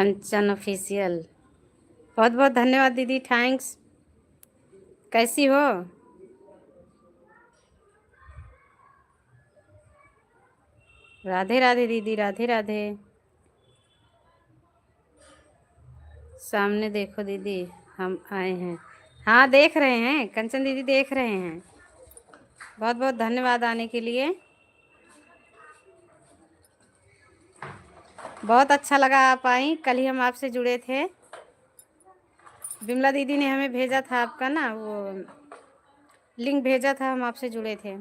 कंचन official, बहुत बहुत धन्यवाद दीदी, थैंक्स। कैसी हो? राधे राधे दीदी, राधे राधे। सामने देखो दीदी, हम आए हैं। हाँ देख रहे हैं कंचन दीदी, देख रहे हैं। बहुत बहुत धन्यवाद आने के लिए। बहुत अच्छा लगा आप आई। कल ही हम आपसे जुड़े थे, बिमला दीदी ने हमें भेजा था आपका ना वो लिंक भेजा था, हम आपसे जुड़े थे।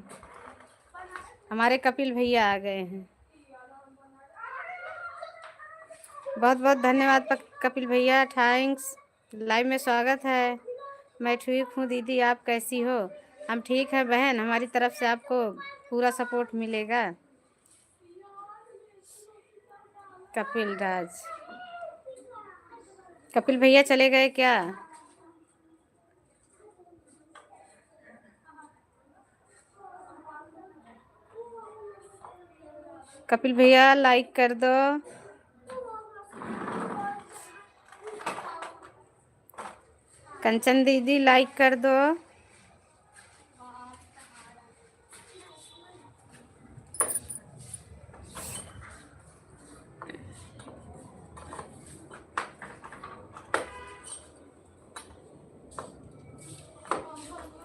हमारे कपिल भैया आ गए हैं। बहुत बहुत धन्यवाद कपिल भैया, थैंक्स। लाइव में स्वागत है। मैं ठीक हूँ दीदी, आप कैसी हो? हम ठीक है बहन, हमारी तरफ से आपको पूरा सपोर्ट मिलेगा। कपिल राज, कपिल भैया चले गए क्या? कपिल भैया लाइक कर दो। कंचन दीदी लाइक कर दो।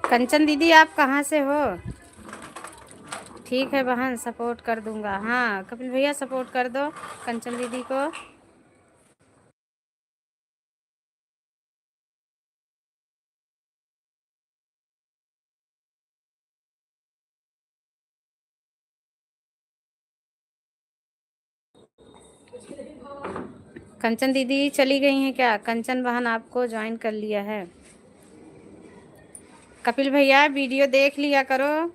कंचन दीदी आप कहाँ से हो? ठीक है बहन, सपोर्ट कर दूंगा। हाँ कपिल भैया सपोर्ट कर दो कंचन दीदी को। कंचन दीदी चली गई हैं क्या? कंचन बहन आपको ज्वाइन कर लिया है। कपिल भैया वीडियो देख लिया करो,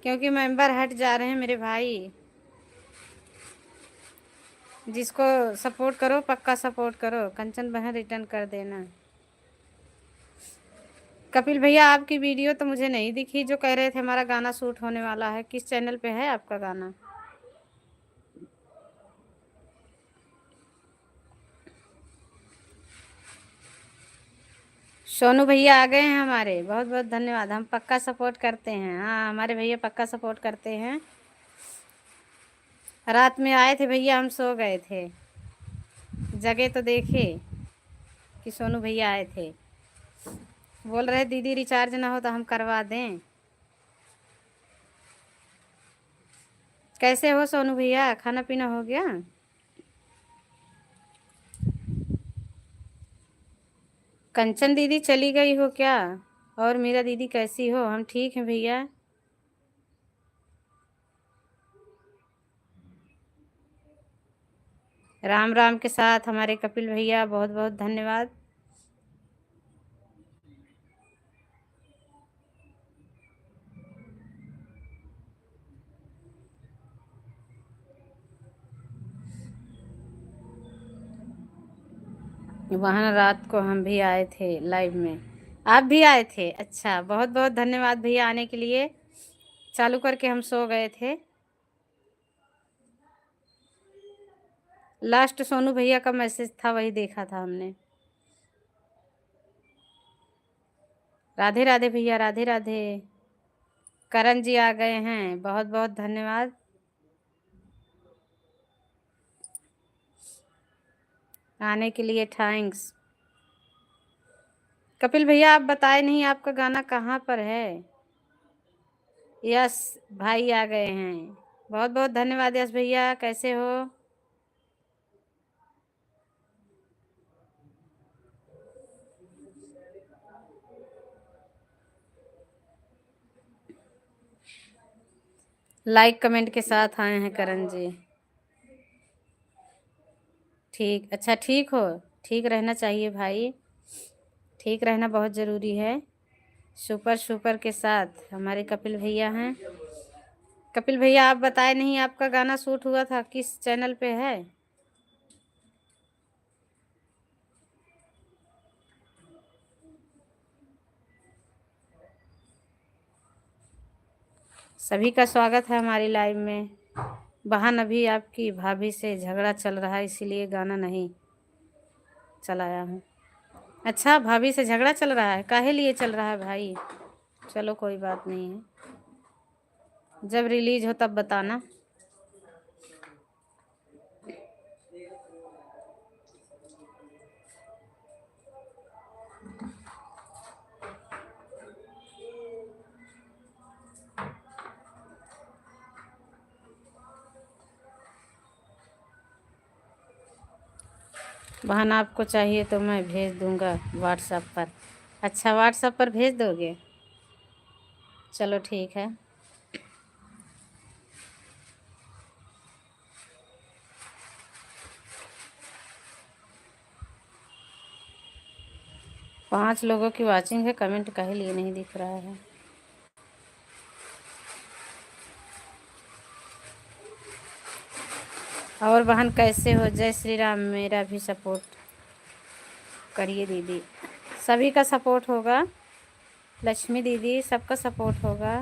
क्योंकि मेंबर हट जा रहे हैं मेरे भाई। जिसको सपोर्ट करो पक्का सपोर्ट करो। कंचन बहन रिटर्न कर देना। कपिल भैया आपकी वीडियो तो मुझे नहीं दिखी, जो कह रहे थे हमारा गाना शूट होने वाला है। किस चैनल पे है आपका गाना? सोनू भैया आ गए हैं हमारे, बहुत बहुत धन्यवाद। हम पक्का सपोर्ट करते हैं। हाँ हमारे भैया पक्का सपोर्ट करते हैं। रात में आए थे भैया, हम सो गए थे, जगह तो देखे कि सोनू भैया आए थे। बोल रहे दीदी रिचार्ज ना हो तो हम करवा दें। कैसे हो सोनू भैया, खाना पीना हो गया? कंचन दीदी चली गई हो क्या? और मीरा दीदी कैसी हो? हम ठीक हैं भैया। राम राम के साथ हमारे कपिल भैया, बहुत बहुत धन्यवाद। वहाँ रात को हम भी आए थे लाइव में, आप भी आए थे? अच्छा, बहुत बहुत धन्यवाद भैया आने के लिए। चालू करके हम सो गए थे। लास्ट सोनू भैया का मैसेज था, वही देखा था हमने। राधे राधे भैया, राधे राधे। करण जी आ गए हैं, बहुत बहुत धन्यवाद आने के लिए, थैंक्स। कपिल भैया आप बताए नहीं आपका गाना कहाँ पर है? यस भाई आ गए हैं, बहुत बहुत धन्यवाद यस भैया, कैसे हो? लाइक कमेंट के साथ आए हैं करण जी। ठीक, अच्छा ठीक हो? ठीक रहना चाहिए भाई, ठीक रहना बहुत ज़रूरी है। सुपर सुपर के साथ हमारे कपिल भैया हैं। कपिल भैया आप बताए नहीं आपका गाना शूट हुआ था, किस चैनल पे है? सभी का स्वागत है हमारी लाइव में। बहन अभी आपकी भाभी से झगड़ा चल रहा है, इसीलिए गाना नहीं चलाया हूँ। अच्छा, भाभी से झगड़ा चल रहा है, काहे लिए चल रहा है भाई? चलो कोई बात नहीं है, जब रिलीज हो तब बताना। बहन आपको चाहिए तो मैं भेज दूंगा व्हाट्सएप पर। अच्छा, व्हाट्सएप पर भेज दोगे? चलो ठीक है। पाँच लोगों की वाचिंग है, कमेंट काहे लिए नहीं दिख रहा है? और बहन कैसे हो? जय श्री राम। मेरा भी सपोर्ट करिए दीदी, सभी का सपोर्ट होगा। लक्ष्मी दीदी, सबका सपोर्ट होगा।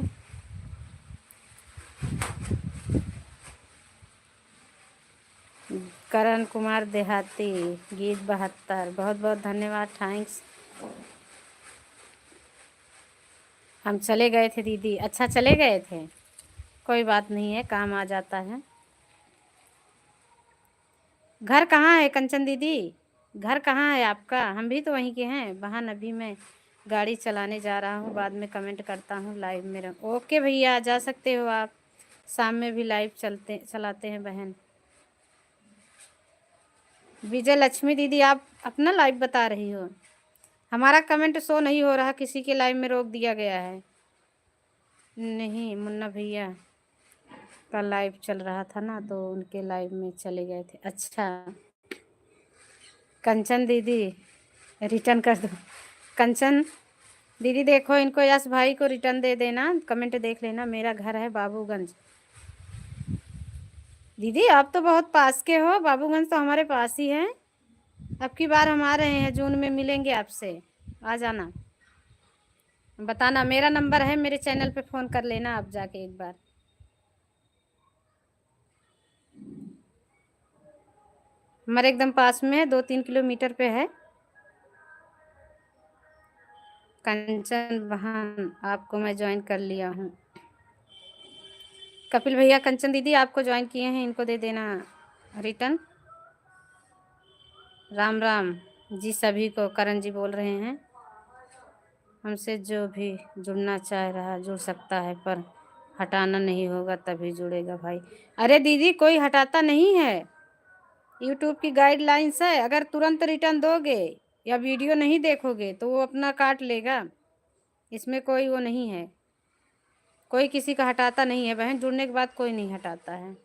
करण कुमार देहाती, गीत 72, बहुत बहुत धन्यवाद, थैंक्स। हम चले गए थे दीदी। अच्छा, चले गए थे, कोई बात नहीं है, काम आ जाता है। घर कहाँ है कंचन दीदी? घर कहाँ है आपका? हम भी तो वहीं के हैं बहन। अभी मैं गाड़ी चलाने जा रहा हूँ, बाद में कमेंट करता हूँ, लाइव में रहो। ओके भैया, जा सकते हो आप, शाम में भी लाइव चलाते हैं बहन। विजय लक्ष्मी दीदी, आप अपना लाइव बता रही हो? हमारा कमेंट शो नहीं हो रहा, किसी के लाइव में रोक दिया गया है। नहीं, मुन्ना भैया का लाइव चल रहा था ना, तो उनके लाइव में चले गए थे। अच्छा, कंचन दीदी रिटर्न कर दो। कंचन दीदी देखो, इनको यश भाई को रिटर्न दे देना, कमेंट देख लेना। मेरा घर है बाबूगंज। दीदी आप तो बहुत पास के हो, बाबूगंज तो हमारे पास ही है। अब की बार हम आ रहे हैं, जून में मिलेंगे आपसे, आ जाना। बताना, मेरा नंबर है, मेरे चैनल पे फ़ोन कर लेना आप जाके एक बार। हमारे एकदम पास में है, 2-3 किलोमीटर पे है। कंचन बहन, आपको मैं ज्वाइन कर लिया हूँ। कपिल भैया, कंचन दीदी आपको ज्वाइन किए हैं, इनको दे देना रिटर्न। राम राम जी सभी को। करण जी बोल रहे हैं, हमसे जो भी जुड़ना चाह रहा जुड़ सकता है, पर हटाना नहीं होगा तभी जुड़ेगा भाई। अरे दीदी, कोई हटाता नहीं है, यूट्यूब की गाइडलाइंस है। अगर तुरंत रिटर्न दोगे या वीडियो नहीं देखोगे तो वो अपना काट लेगा, इसमें कोई वो नहीं है। कोई किसी का हटाता नहीं है बहन, जुड़ने के बाद कोई नहीं हटाता है।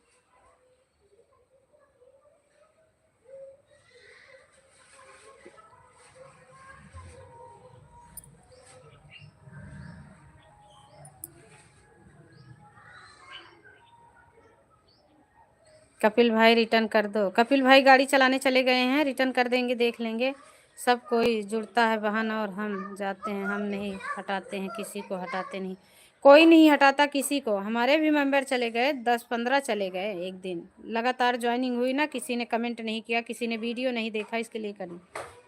कपिल भाई रिटर्न कर दो। कपिल भाई गाड़ी चलाने चले गए हैं, रिटर्न कर देंगे, देख लेंगे। सब कोई जुड़ता है बहन, और हम जाते हैं, हम नहीं हटाते हैं, किसी को हटाते नहीं। कोई नहीं हटाता किसी को। हमारे भी मेंबर चले गए, 10-15 चले गए एक दिन लगातार। ज्वाइनिंग हुई ना, किसी ने कमेंट नहीं किया, किसी ने वीडियो नहीं देखा, इसके लिए कर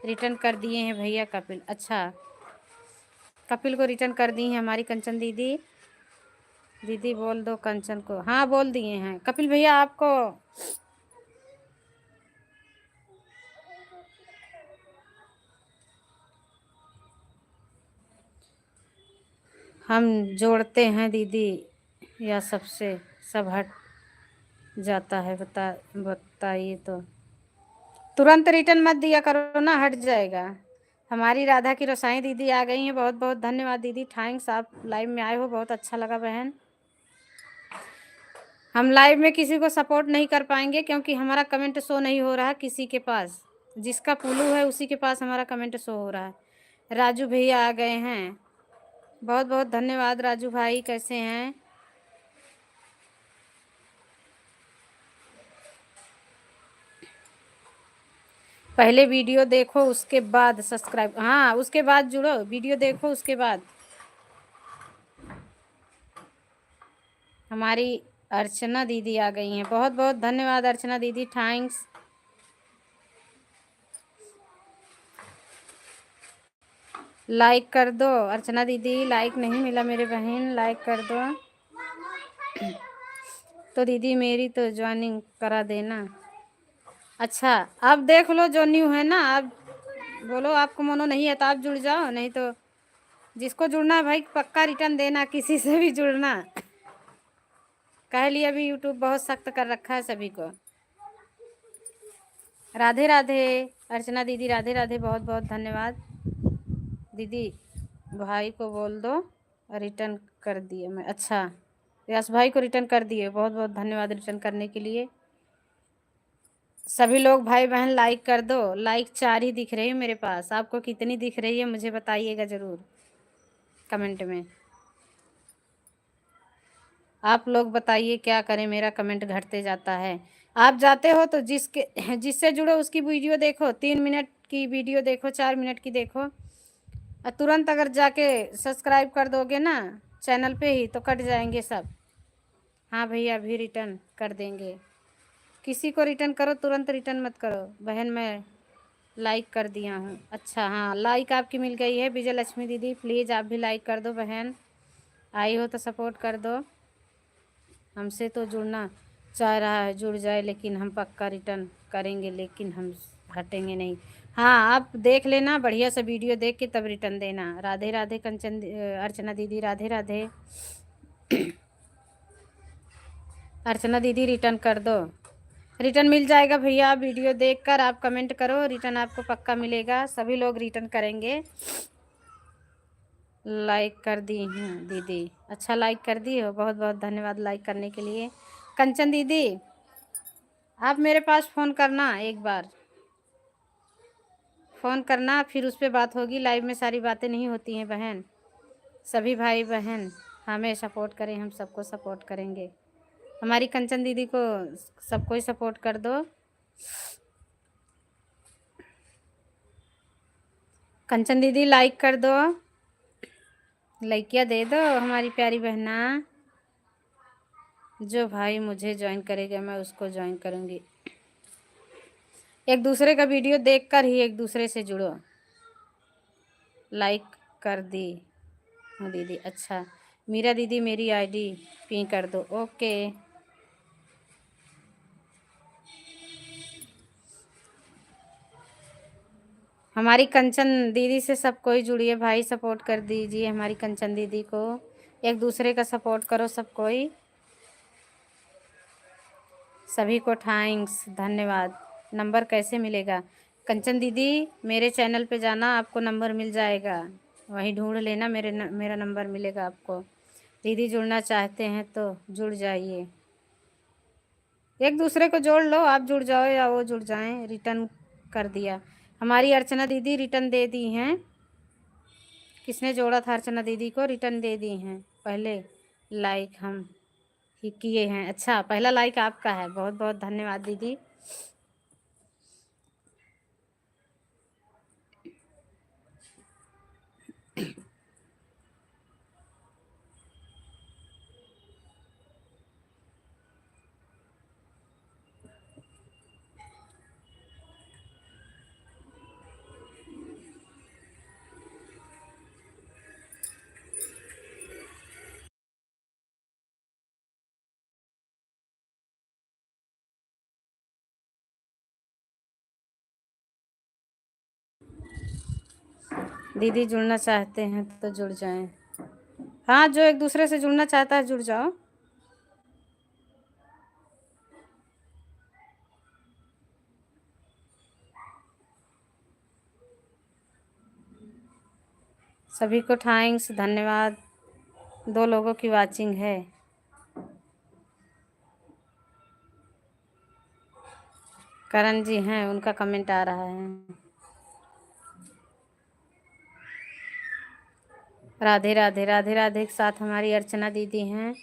रिटर्न कर दिए हैं भैया कपिल। अच्छा, कपिल को रिटर्न कर दी है हमारी कंचन दीदी। दीदी बोल दो कंचन को। हाँ, बोल दिए हैं कपिल भैया आपको। हम जोड़ते हैं दीदी, या सबसे सब हट जाता है? बताइए तो। तुरंत रिटर्न मत दिया करो ना, हट जाएगा। हमारी राधा की रोसाई दीदी आ गई हैं, बहुत बहुत धन्यवाद दीदी, थैंक्स, आप लाइव में आए हो, बहुत अच्छा लगा बहन। हम लाइव में किसी को सपोर्ट नहीं कर पाएंगे, क्योंकि हमारा कमेंट शो नहीं हो रहा किसी के पास। जिसका पुलू है उसी के पास हमारा कमेंट शो हो रहा है। राजू भैया आ गए हैं, बहुत बहुत धन्यवाद राजू भाई, कैसे हैं? पहले वीडियो देखो उसके बाद सब्सक्राइब, हाँ उसके बाद जुड़ो, वीडियो देखो उसके बाद। हमारी अर्चना दीदी आ गई हैं, बहुत बहुत धन्यवाद अर्चना दीदी, थैंक्स। लाइक कर दो अर्चना दीदी, लाइक नहीं मिला मेरे बहन, लाइक कर दो। तो दीदी मेरी तो ज्वाइनिंग करा देना। अच्छा आप देख लो जो न्यू है ना, आप बोलो आपको मनो नहीं है तो आप जुड़ जाओ, नहीं तो जिसको जुड़ना है भाई पक्का रिटर्न देना, किसी से भी जुड़ना। कह लिया अभी यूट्यूब बहुत सख्त कर रखा है सभी को। राधे राधे अर्चना दीदी, राधे राधे, बहुत बहुत धन्यवाद दीदी। भाई को बोल दो रिटर्न कर दिए मैं। अच्छा यश भाई को रिटर्न कर दिए, बहुत बहुत धन्यवाद रिटर्न करने के लिए। सभी लोग भाई बहन लाइक कर दो। लाइक 4 ही दिख रही है मेरे पास, आपको कितनी दिख रही है मुझे बताइएगा ज़रूर कमेंट में। आप लोग बताइए क्या करें, मेरा कमेंट घटते जाता है। आप जाते हो तो जिससे जुड़ो उसकी वीडियो देखो, 3 मिनट की वीडियो देखो, 4 मिनट की देखो, और तुरंत अगर जाके सब्सक्राइब कर दोगे ना चैनल पे ही तो कट जाएंगे सब। हाँ भैया अभी रिटर्न कर देंगे, किसी को रिटर्न करो, तुरंत रिटर्न मत करो बहन। मैं लाइक कर दिया हूँ। अच्छा हाँ लाइक आपकी मिल गई है विजय लक्ष्मी दीदी, प्लीज़ आप भी लाइक कर दो बहन, आई हो तो सपोर्ट कर दो। हमसे तो जुड़ना चाह रहा है जुड़ जाए, लेकिन हम पक्का रिटर्न करेंगे, लेकिन हम हटेंगे नहीं। हाँ आप देख लेना बढ़िया सा वीडियो देख के तब रिटर्न देना। राधे राधे अर्चना दीदी, राधे राधे। अर्चना दीदी रिटर्न कर दो, रिटर्न मिल जाएगा भैया। आप वीडियो देखकर आप कमेंट करो, रिटर्न आपको पक्का मिलेगा, सभी लोग रिटर्न करेंगे। लाइक कर दी हूँ दीदी। अच्छा लाइक कर दी हो, बहुत बहुत धन्यवाद लाइक करने के लिए। कंचन दीदी आप मेरे पास फ़ोन करना, एक बार फ़ोन करना, फिर उस पर बात होगी। लाइव में सारी बातें नहीं होती हैं बहन। सभी भाई बहन हमें सपोर्ट करें, हम सबको सपोर्ट करेंगे। हमारी कंचन दीदी को सबको ही सपोर्ट कर दो। कंचन दीदी लाइक कर दो, लाइकिया दे दो हमारी प्यारी बहना। जो भाई मुझे ज्वाइन करेगा मैं उसको ज्वाइन करूँगी। एक दूसरे का वीडियो देखकर ही एक दूसरे से जुड़ो। लाइक कर दी हूँ दीदी। अच्छा मीरा दीदी मेरी आईडी पिन कर दो, ओके। हमारी कंचन दीदी से सब कोई जुड़िए भाई, सपोर्ट कर दीजिए हमारी कंचन दीदी को, एक दूसरे का सपोर्ट करो सब कोई। सभी को थैंक्स धन्यवाद। नंबर कैसे मिलेगा कंचन दीदी? मेरे चैनल पे जाना, आपको नंबर मिल जाएगा, वहीं ढूंढ लेना, मेरा नंबर मिलेगा आपको। दीदी जुड़ना चाहते हैं तो जुड़ जाइए, एक दूसरे को जोड़ लो, आप जुड़ जाओ या वो जुड़ जाएं। रिटर्न कर दिया, हमारी अर्चना दीदी रिटर्न दे दी हैं। किसने जोड़ा था अर्चना दीदी को? रिटर्न दे दी हैं। पहले लाइक हम ही किए हैं। अच्छा पहला लाइक आपका है, बहुत बहुत धन्यवाद दीदी। दीदी जुड़ना चाहते हैं तो जुड़ जाएं। हाँ जो एक दूसरे से जुड़ना चाहता है जुड़ जाओ। सभी को थैंक्स धन्यवाद। 2 लोगों की वाचिंग है। करण जी हैं, उनका कमेंट आ रहा है। राधे राधे, राधे राधे के साथ हमारी अर्चना दीदी हैं।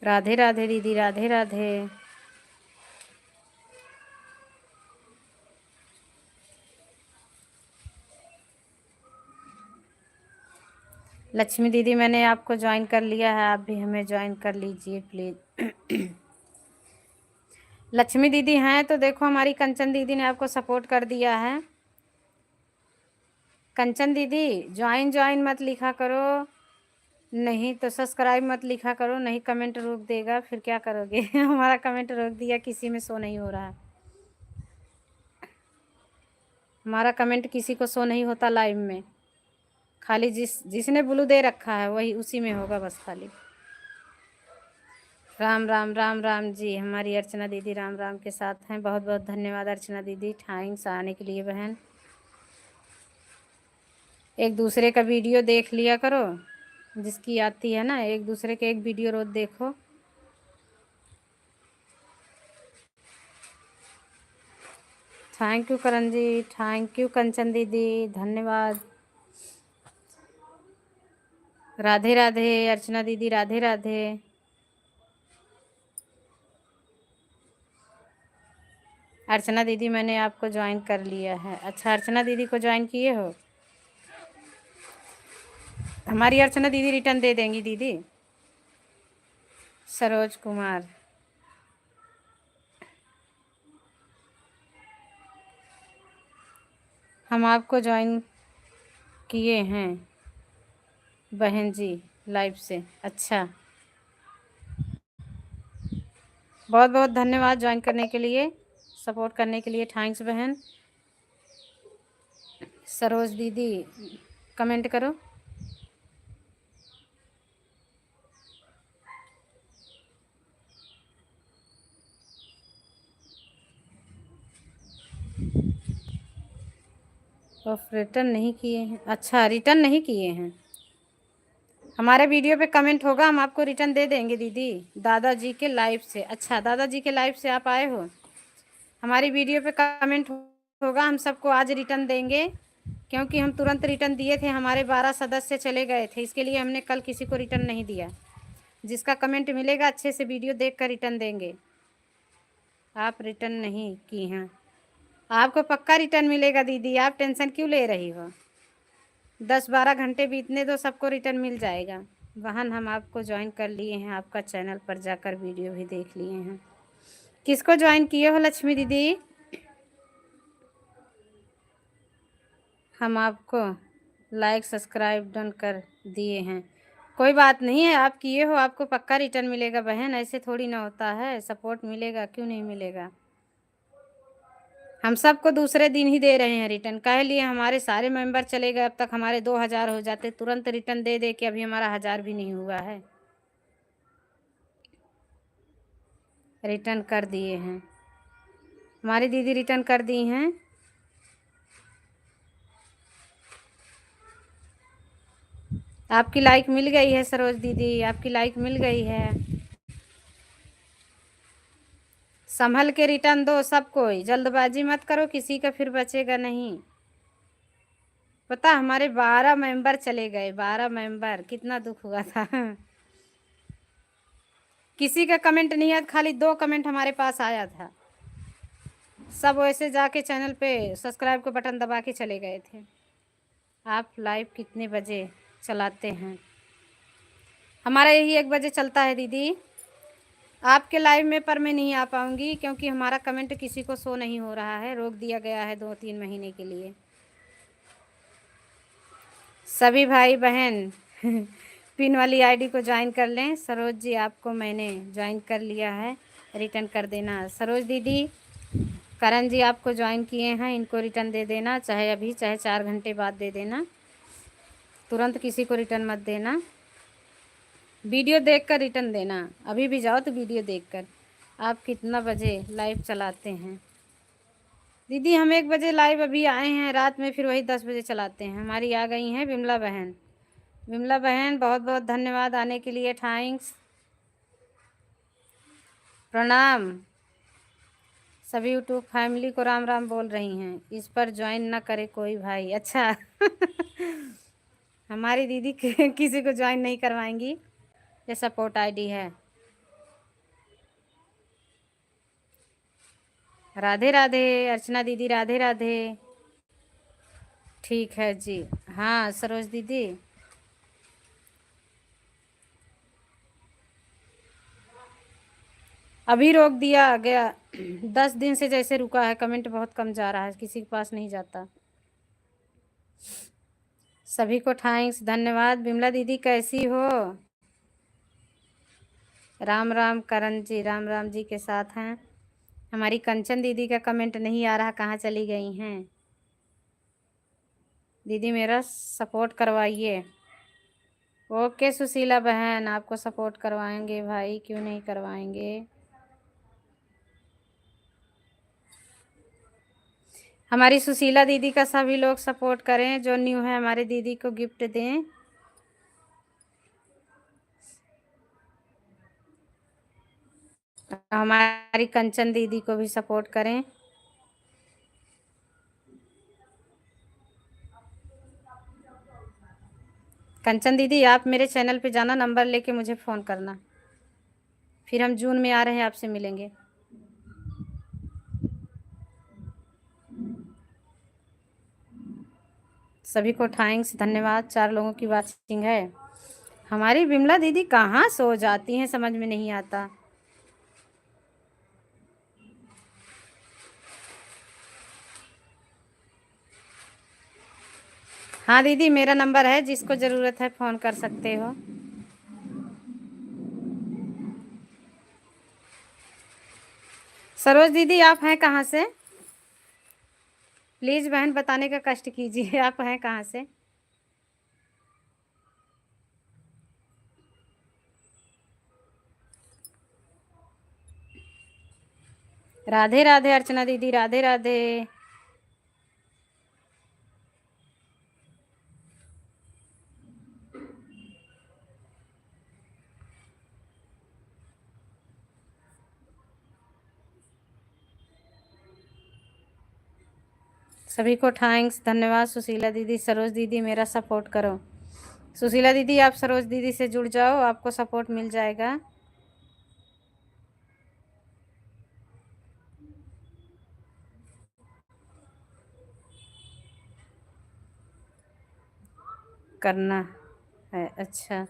राधे राधे दीदी, राधे राधे। लक्ष्मी दीदी मैंने आपको ज्वाइन कर लिया है, आप भी हमें ज्वाइन कर लीजिए प्लीज़। लक्ष्मी दीदी हैं तो देखो हमारी कंचन दीदी ने आपको सपोर्ट कर दिया है। कंचन दीदी ज्वाइन ज्वाइन मत लिखा करो, नहीं तो सब्सक्राइब मत लिखा करो, नहीं कमेंट रोक देगा, फिर क्या करोगे? हमारा कमेंट रोक दिया, किसी में शो नहीं हो रहा। हमारा कमेंट किसी को शो नहीं होता लाइव में, खाली जिसने ब्लू दे रखा है वही उसी में होगा बस खाली। राम राम राम राम जी, हमारी अर्चना दीदी राम राम के साथ हैं। बहुत बहुत धन्यवाद अर्चना दीदी, थैंक्स आने के लिए बहन। एक दूसरे का वीडियो देख लिया करो, जिसकी आती है ना, एक दूसरे के एक वीडियो रोज देखो। Thank you Karan ji, thank you Kanchan दीदी, धन्यवाद। राधे राधे अर्चना दीदी, राधे राधे। अर्चना दीदी मैंने आपको ज्वाइन कर लिया है। अच्छा, अर्चना दीदी को ज्वाइन किए हो? हमारी अर्चना दीदी रिटर्न दे देंगी दीदी। सरोज कुमार, हम आपको ज्वाइन किए हैं बहन जी लाइव से। अच्छा, बहुत बहुत धन्यवाद ज्वाइन करने के लिए, सपोर्ट करने के लिए, थैंक्स बहन। सरोज दीदी कमेंट करो। रिटर्न नहीं किए हैं? अच्छा, रिटर्न नहीं किए हैं। हमारे वीडियो पे कमेंट होगा, हम आपको रिटर्न दे देंगे दीदी, दादाजी के लाइव से। अच्छा, दादाजी के लाइव से आप आए हो, हमारी वीडियो पे कमेंट होगा, हम सबको आज रिटर्न देंगे, क्योंकि हम तुरंत रिटर्न दिए थे, हमारे 12 सदस्य चले गए थे, इसके लिए हमने कल किसी को रिटर्न नहीं दिया। जिसका कमेंट मिलेगा अच्छे से वीडियो देख कर रिटर्न देंगे। आप रिटर्न नहीं की हैं, आपको पक्का रिटर्न मिलेगा दीदी, आप टेंशन क्यों ले रही हो? 10-12 घंटे बीतने दो, सबको रिटर्न मिल जाएगा। बहन हम आपको ज्वाइन कर लिए हैं, आपका चैनल पर जाकर वीडियो भी देख लिए हैं। किसको ज्वाइन किए हो लक्ष्मी दीदी? हम आपको लाइक सब्सक्राइब डन कर दिए हैं। कोई बात नहीं है, आप किए हो, आपको पक्का रिटर्न मिलेगा बहन, ऐसे थोड़ी ना होता है, सपोर्ट मिलेगा, क्यों नहीं मिलेगा। हम सबको दूसरे दिन ही दे रहे हैं रिटर्न, कह लिए हमारे सारे मेंबर चले गए, अब तक हमारे 2000 हो जाते, तुरंत रिटर्न दे दे के अभी हमारा 1000 भी नहीं हुआ है। रिटर्न कर दिए हैं, हमारी दीदी रिटर्न कर दी हैं। आपकी लाइक मिल गई है सरोज दीदी, आपकी लाइक मिल गई है। संभल के रिटर्न दो सब कोई, जल्दबाजी मत करो, किसी का फिर बचेगा नहीं। पता हमारे 12 मेंबर चले गए, 12 मेंबर, कितना दुख हुआ था। किसी का कमेंट नहीं आया, खाली 2 कमेंट हमारे पास आया था, सब वैसे जाके चैनल पे सब्सक्राइब को बटन दबा के चले गए थे। आप लाइव कितने बजे चलाते हैं? हमारा यही 1 बजे चलता है दीदी। आपके लाइव में पर मैं नहीं आ पाऊँगी, क्योंकि हमारा कमेंट किसी को शो नहीं हो रहा है, रोक दिया गया है 2-3 महीने के लिए। सभी भाई बहन पिन वाली आईडी को ज्वाइन कर लें। सरोज जी आपको मैंने ज्वाइन कर लिया है, रिटर्न कर देना। सरोज दीदी, करण जी आपको ज्वाइन किए हैं, इनको रिटर्न दे देना, चाहे अभी चाहे 4 घंटे बाद दे देना, तुरंत किसी को रिटर्न मत देना, वीडियो देखकर रिटर्न देना। अभी भी जाओ तो वीडियो देखकर। आप कितना बजे लाइव चलाते हैं? दीदी हम 1 बजे लाइव अभी आए हैं, रात में फिर वही 10 बजे चलाते हैं। हमारी आ गई हैं विमला बहन। विमला बहन बहुत बहुत धन्यवाद आने के लिए, थैंक्स, प्रणाम। सभी यूट्यूब फैमिली को राम राम बोल रही हैं, इस पर ज्वाइन ना करे कोई भाई। अच्छा हमारी दीदी किसी को ज्वाइन नहीं करवाएंगी, ये सपोर्ट आईडी है। राधे राधे अर्चना दीदी, राधे राधे। ठीक है जी। हाँ सरोज दीदी, अभी रोक दिया गया। 10 दिन से जैसे रुका है, कमेंट बहुत कम जा रहा है, किसी के पास नहीं जाता। सभी को थैंक्स, धन्यवाद। बिमला दीदी कैसी हो? राम राम करण जी, राम राम जी के साथ हैं। हमारी कंचन दीदी का कमेंट नहीं आ रहा, कहाँ चली गई हैं? दीदी मेरा सपोर्ट करवाइए। ओके सुशीला बहन, आपको सपोर्ट करवाएंगे भाई, क्यों नहीं करवाएंगे। हमारी सुशीला दीदी का सभी लोग सपोर्ट करें, जो न्यू है हमारे दीदी को गिफ्ट दें। हमारी कंचन दीदी को भी सपोर्ट करें। कंचन दीदी आप मेरे चैनल पे जाना, नंबर लेके मुझे फ़ोन करना, फिर हम जून में आ रहे हैं, आपसे मिलेंगे। सभी को थैंक्स, धन्यवाद। 4 लोगों की वाचिंग है। हमारी बिमला दीदी कहाँ सो जाती हैं, समझ में नहीं आता। हाँ दीदी, मेरा नंबर है, जिसको ज़रूरत है फ़ोन कर सकते हो। सरोज दीदी आप हैं कहाँ से? प्लीज़ बहन बताने का कष्ट कीजिए, आप हैं कहाँ से? राधे राधे अर्चना दीदी, राधे राधे। सभी को थैंक्स, धन्यवाद। सुशीला दीदी, सरोज दीदी मेरा सपोर्ट करो। सुशीला दीदी आप सरोज दीदी से जुड़ जाओ, आपको सपोर्ट मिल जाएगा। करना है, अच्छा।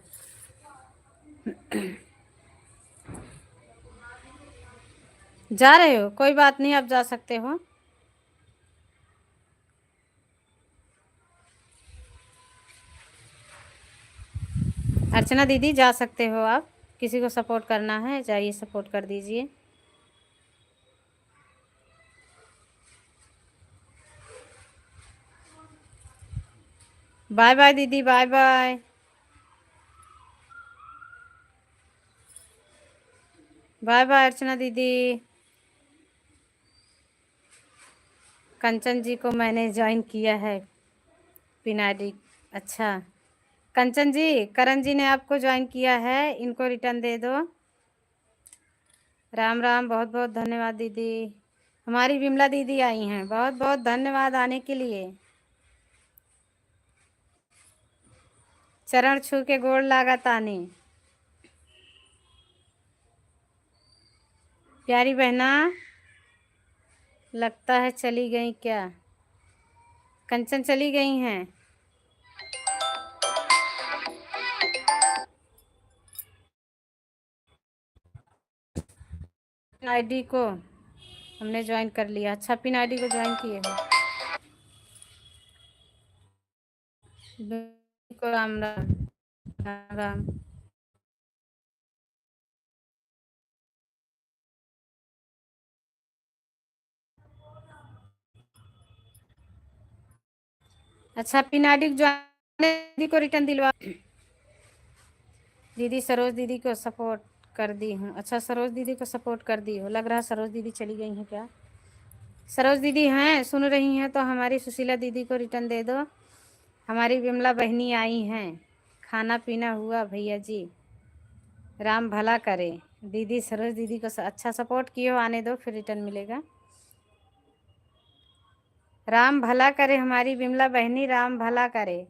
जा रहे हो, कोई बात नहीं, आप जा सकते हो। अर्चना दीदी जा सकते हो आप, किसी को सपोर्ट करना है जाइए, सपोर्ट कर दीजिए। बाय बाय दीदी, बाय बाय। बाय बाय अर्चना दीदी। कंचन जी को मैंने ज्वाइन किया है, पिनाडी। अच्छा, कंचन जी, करण जी ने आपको ज्वाइन किया है, इनको रिटर्न दे दो। राम राम, बहुत बहुत धन्यवाद दीदी। हमारी विमला दीदी आई हैं, बहुत बहुत धन्यवाद आने के लिए। चरण छू के गोड़ लागा तानी। प्यारी बहना, लगता है चली गई क्या? कंचन चली गई हैं। आईडी को हमने ज्वाइन कर लिया। अच्छा, पिन आईडी को ज्वाइन किए हो। को राम राम, राम राम। अच्छा, पिन आईडी ज्वाइन दीदी को रिटर्न दिलवा। दीदी सरोज दीदी को सपोर्ट कर दी हूँ। अच्छा, सरोज दीदी को सपोर्ट कर दी हो, लग रहा है सरोज दीदी चली गई हैं क्या? सरोज दीदी हैं, सुन रही हैं तो हमारी सुशीला दीदी को रिटर्न दे दो। हमारी विमला बहनी आई हैं, खाना पीना हुआ भैया जी, राम भला करे। दीदी सरोज दीदी को अच्छा सपोर्ट किए हो, आने दो फिर रिटर्न मिलेगा। राम भला करे हमारी विमला बहनी, राम भला करे।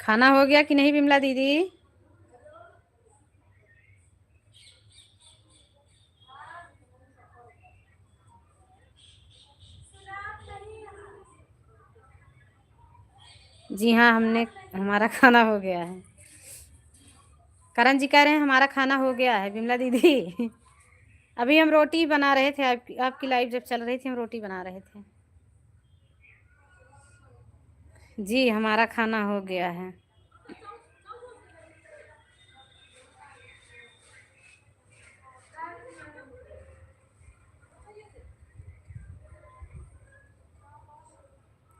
खाना हो गया कि नहीं विमला दीदी? जी हाँ, हमारा खाना हो गया है। करण जी कह रहे हैं हमारा खाना हो गया है विमला दीदी। अभी हम रोटी बना रहे थे, आपकी लाइव जब चल रही थी हम रोटी बना रहे थे। जी हमारा खाना हो गया है।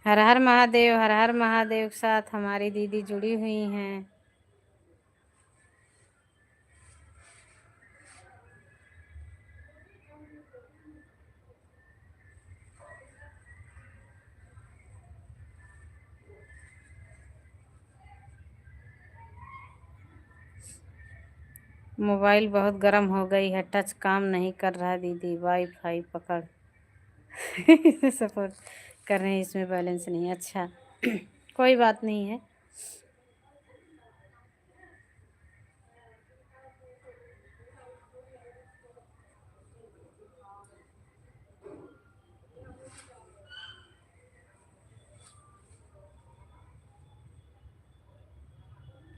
हर हर महादेव, हर हर महादेव के साथ हमारी दीदी जुड़ी हुई हैं। मोबाइल बहुत गर्म हो गई है, टच काम नहीं कर रहा है दीदी, वाईफाई पकड़। सपोर्ट कर रहे हैं, इसमें बैलेंस नहीं है। अच्छा कोई बात नहीं है।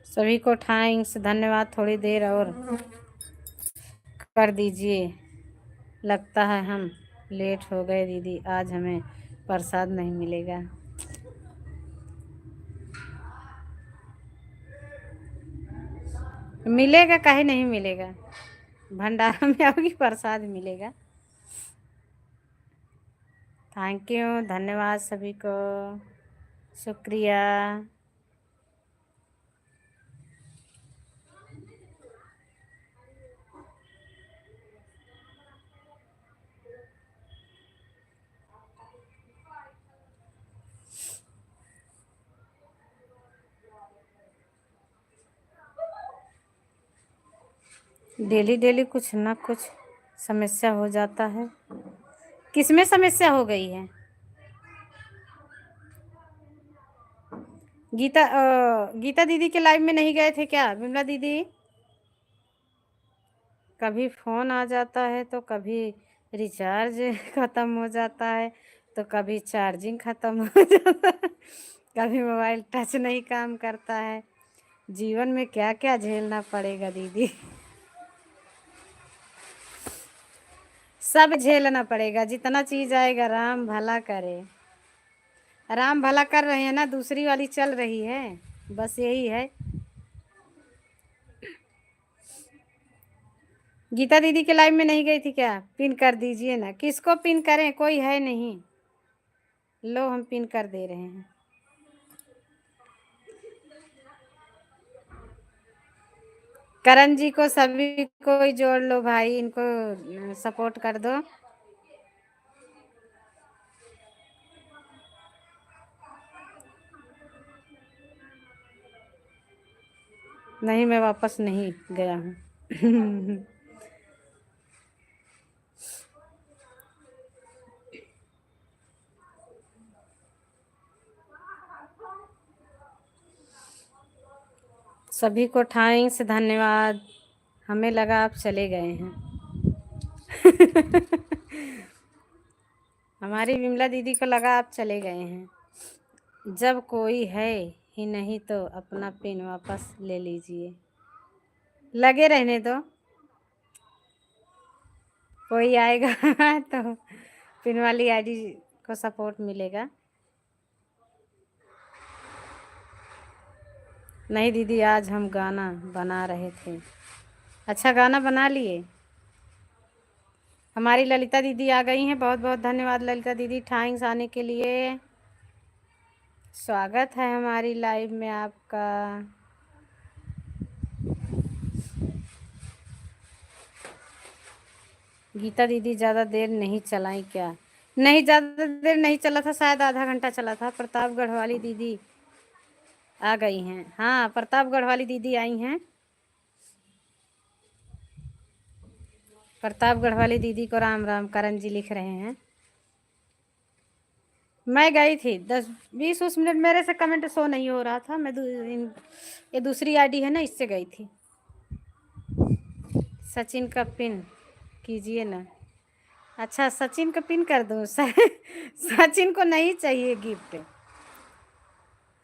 सभी को थैंक्स, धन्यवाद। थोड़ी देर और कर दीजिए, लगता है हम लेट हो गए दीदी, आज हमें प्रसाद नहीं मिलेगा। मिलेगा, काहे नहीं मिलेगा, भंडारा में आओगी प्रसाद मिलेगा। थैंक यू, धन्यवाद सभी को, शुक्रिया। डेली डेली कुछ ना कुछ समस्या हो जाता है। किसमें समस्या हो गई है? गीता दीदी के लाइव में नहीं गए थे क्या विमला दीदी? कभी फ़ोन आ जाता है तो कभी रिचार्ज ख़त्म हो जाता है, तो कभी चार्जिंग ख़त्म हो जाता है, कभी मोबाइल टच नहीं काम करता है। जीवन में क्या क्या झेलना पड़ेगा दीदी। सब झेलना पड़ेगा, जितना चीज़ आएगा। राम भला करे, राम भला कर रहे हैं ना, दूसरी वाली चल रही है, बस यही है। गीता दीदी के लाइव में नहीं गई थी क्या? पिन कर दीजिए ना। किसको पिन करें, कोई है नहीं। लो हम पिन कर दे रहे हैं। करण जी को सभी को ही जोड़ लो भाई, इनको सपोर्ट कर दो। नहीं, मैं वापस नहीं गया हूँ। सभी को थैंक्स, धन्यवाद। हमें लगा आप चले गए हैं। हमारी विमला दीदी को लगा आप चले गए हैं। जब कोई है ही नहीं तो अपना पिन वापस ले लीजिए, लगे रहने दो, कोई आएगा तो पिन वाली आईडी को सपोर्ट मिलेगा। नहीं दीदी, आज हम गाना बना रहे थे। अच्छा, गाना बना लिए। हमारी ललिता दीदी आ गई हैं, बहुत बहुत धन्यवाद ललिता दीदी, थैंक्स आने के लिए। स्वागत है हमारी लाइव में आपका। गीता दीदी ज़्यादा देर नहीं चलाई क्या? नहीं, ज़्यादा देर नहीं चला था, शायद आधा घंटा चला था। प्रतापगढ़ वाली दीदी आ गई हैं। हाँ, प्रतापगढ़ वाली दीदी आई हैं। प्रतापगढ़ वाली दीदी को राम राम, करण जी लिख रहे हैं। मैं गई थी 10-20 मिनट, मेरे से कमेंट शो नहीं हो रहा था। ये दूसरी आईडी है ना, इससे गई थी। सचिन का पिन कीजिए ना। अच्छा, सचिन का पिन कर दूँ? सचिन को नहीं चाहिए गिफ्ट।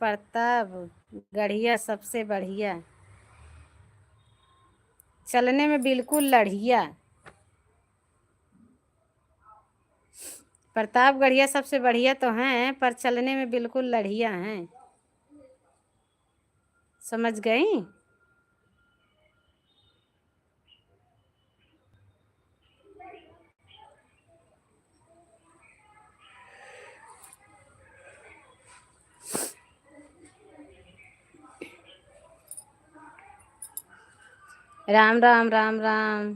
प्रताप गढ़िया सबसे बढ़िया, चलने में बिल्कुल लढ़िया। प्रताप गढ़िया सबसे बढ़िया तो हैं, पर चलने में बिल्कुल लढ़िया हैं। समझ गई? राम राम राम राम।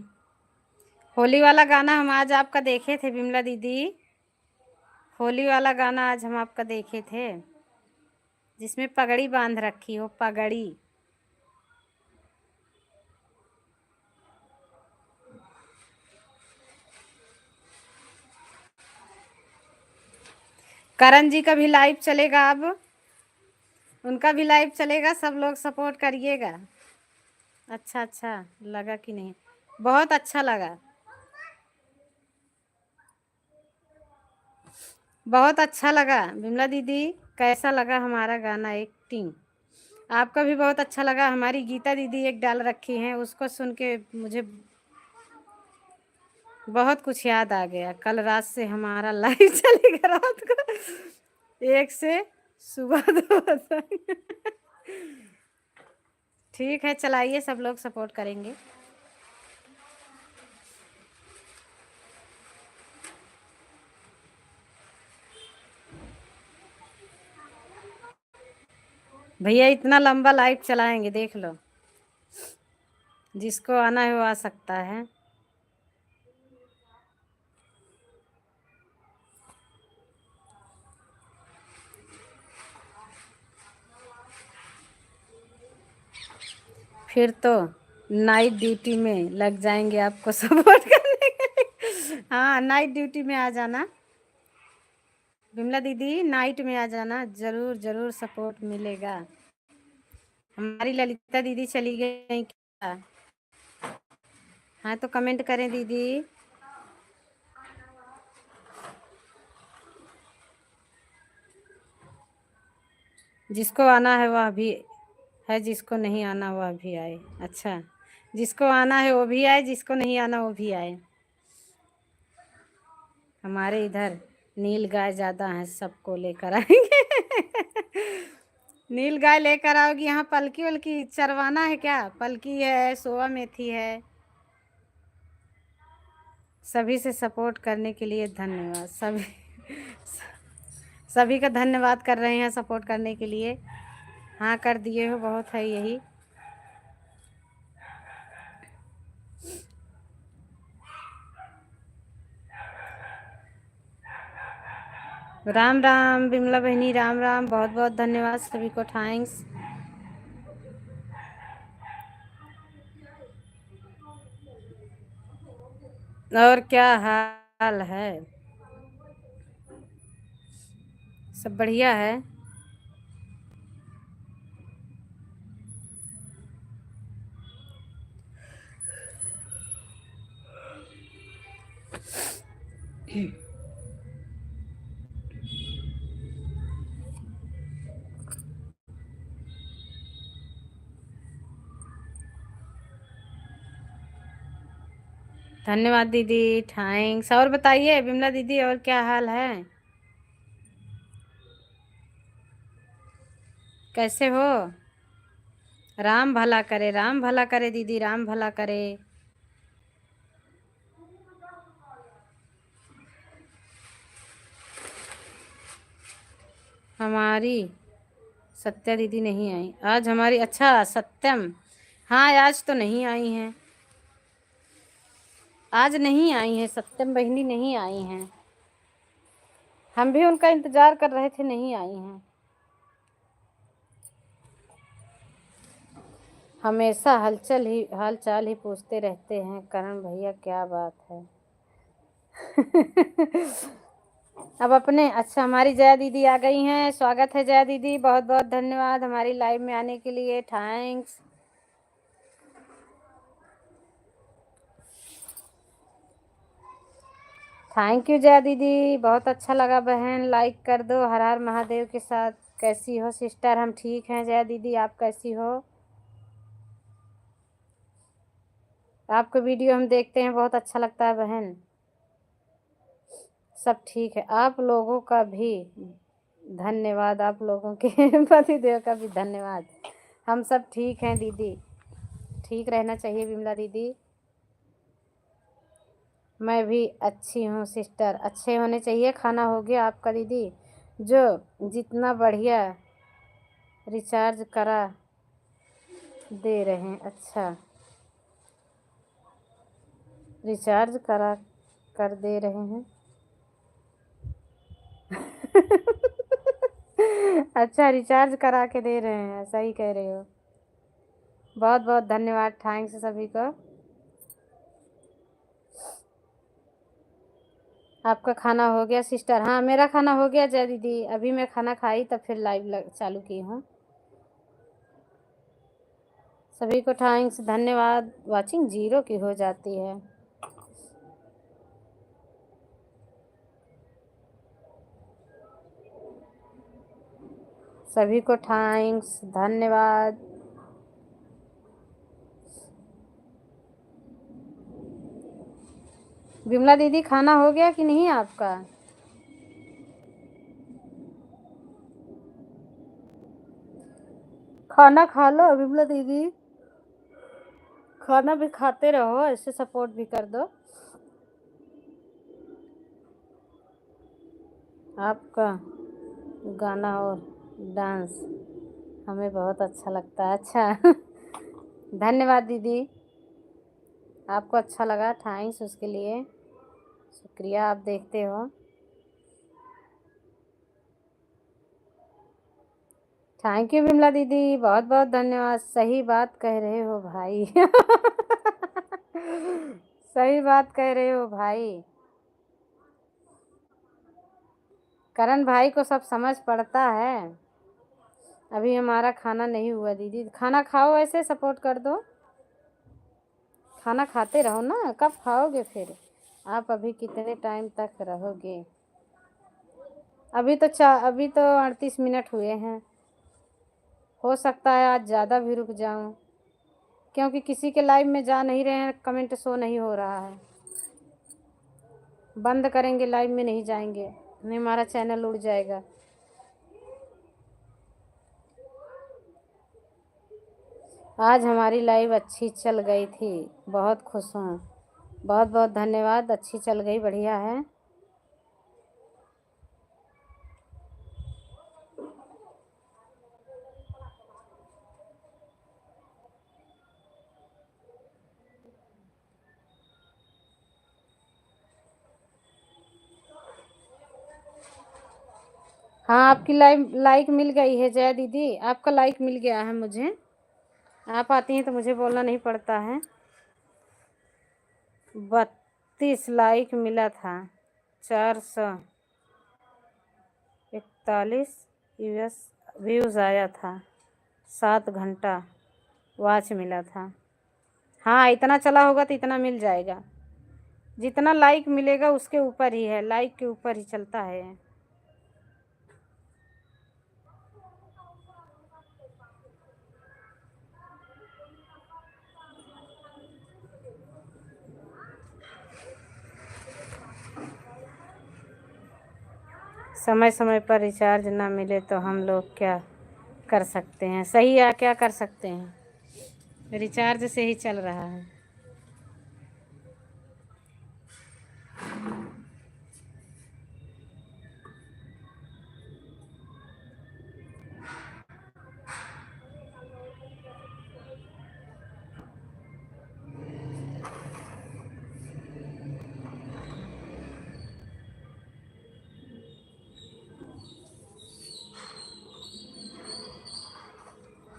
होली वाला गाना हम आज आपका देखे थे बिमला दीदी। होली वाला गाना आज हम आपका देखे थे, जिसमें पगड़ी बांध रखी हो, पगड़ी। करण जी का भी लाइव चलेगा अब, उनका भी लाइव चलेगा, सब लोग सपोर्ट करिएगा। अच्छा अच्छा लगा कि नहीं? बहुत अच्छा लगा, बहुत अच्छा लगा। बिमला दीदी कैसा लगा हमारा गाना एक्टिंग? आपका भी बहुत अच्छा लगा। हमारी गीता दीदी एक डाल रखी हैं, उसको सुन के मुझे बहुत कुछ याद आ गया। कल रात से हमारा लाइव चलेगा रात को 1 से सुबह 2 तक। ठीक है, चलाइए, सब लोग सपोर्ट करेंगे। भैया इतना लंबा लाइव चलाएंगे, देख लो। जिसको आना है वो आ सकता है। फिर तो नाइट ड्यूटी में लग जाएंगे आपको सपोर्ट करने के लिए। हाँ, नाइट ड्यूटी में आ जाना विमला दीदी, नाइट में आ जाना, जरूर जरूर सपोर्ट मिलेगा। हमारी ललिता दीदी चली गई क्या? हाँ तो कमेंट करें दीदी। जिसको आना है वह भी है, जिसको नहीं आना वह भी आए। अच्छा, जिसको आना है वो भी आए, जिसको नहीं आना वो भी आए। हमारे इधर नील गाय ज़्यादा हैं, सबको लेकर आएंगे। नील गाय लेकर आओगी। यहाँ पलकी वलकी चरवाना है क्या? पलकी है, सोआ मेथी है। सभी से सपोर्ट करने के लिए धन्यवाद। सभी का धन्यवाद कर रहे हैं सपोर्ट करने के लिए। हाँ कर दिए हो, बहुत है यही। राम राम बिमला बहनी, राम राम, बहुत बहुत धन्यवाद सभी को, थैंक्स। और क्या हाल है? सब बढ़िया है। धन्यवाद दीदी, थैंक्स। और बताइए बिमला दीदी, और क्या हाल है? कैसे हो? राम भला करे, राम भला करे दीदी, राम भला करे। हमारी सत्या दीदी नहीं आई आज हमारी। अच्छा सत्यम, हाँ आज तो नहीं आई हैं, आज नहीं आई हैं, सत्यम बहिनी नहीं आई हैं। हम भी उनका इंतजार कर रहे थे, नहीं आई हैं। हमेशा हाल चाल ही पूछते रहते हैं करण भैया, क्या बात है। अब अपने, अच्छा हमारी जया दीदी आ गई हैं। स्वागत है जया दीदी, बहुत बहुत धन्यवाद हमारी लाइव में आने के लिए, थैंक्स। थैंक यू जया दीदी, बहुत अच्छा लगा बहन। लाइक कर दो हर हर महादेव के साथ। कैसी हो सिस्टर? हम ठीक हैं जया दीदी, आप कैसी हो? आपका वीडियो हम देखते हैं, बहुत अच्छा लगता है बहन। सब ठीक है। आप लोगों का भी धन्यवाद, आप लोगों के पतिदेव का भी धन्यवाद। हम सब ठीक हैं दीदी, ठीक रहना चाहिए विमला दीदी। मैं भी अच्छी हूँ सिस्टर, अच्छे होने चाहिए। खाना हो गया आपका दीदी? जो जितना बढ़िया रिचार्ज करा दे रहे हैं। अच्छा, रिचार्ज करा कर दे रहे हैं। अच्छा, रिचार्ज करा के दे रहे हैं, सही कह रहे हो। बहुत बहुत धन्यवाद, थैंक्स सभी को। आपका खाना हो गया सिस्टर? हाँ, मेरा खाना हो गया जय दीदी, अभी मैं खाना खाई तब फिर लाइव चालू की हूँ। सभी को थैंक्स, धन्यवाद। वाचिंग 0 की हो जाती है। सभी को थैंक्स, धन्यवाद। विमला दीदी खाना हो गया कि नहीं आपका? खाना खा लो विमला दीदी, खाना भी खाते रहो, ऐसे सपोर्ट भी कर दो। आपका गाना और डांस हमें बहुत अच्छा लगता है। अच्छा धन्यवाद दीदी, आपको अच्छा लगा, थैंक्स उसके लिए, शुक्रिया। आप देखते हो। थैंक यू विमला दीदी, बहुत बहुत धन्यवाद। सही बात कह रहे हो भाई। सही बात कह रहे हो भाई। करण भाई को सब समझ पड़ता है। अभी हमारा खाना नहीं हुआ दीदी, खाना खाओ, ऐसे सपोर्ट कर दो। खाना खाते रहो ना, कब खाओगे फिर? आप अभी कितने टाइम तक रहोगे? अभी तो 38 मिनट हुए हैं। हो सकता है आज ज़्यादा भी रुक जाऊं, क्योंकि किसी के लाइव में जा नहीं रहे हैं, कमेंट शो नहीं हो रहा है। बंद करेंगे, लाइव में नहीं जाएंगे, नहीं हमारा चैनल उड़ जाएगा। आज हमारी लाइव अच्छी चल गई थी, बहुत खुश हूँ। बहुत बहुत धन्यवाद, अच्छी चल गई, बढ़िया है। हाँ, आपकी लाइव लाइक मिल गई है जया दीदी, आपका लाइक मिल गया है मुझे। आप आती हैं तो मुझे बोलना नहीं पड़ता है। 32 लाइक मिला था, 441 यूएस व्यूज़ आया था, 7 घंटा वॉच मिला था। हाँ, इतना चला होगा तो इतना मिल जाएगा। जितना लाइक मिलेगा उसके ऊपर ही है, लाइक के ऊपर ही चलता है। समय समय पर रिचार्ज ना मिले तो हम लोग क्या कर सकते हैं? सही है, क्या कर सकते हैं, रिचार्ज से ही चल रहा है।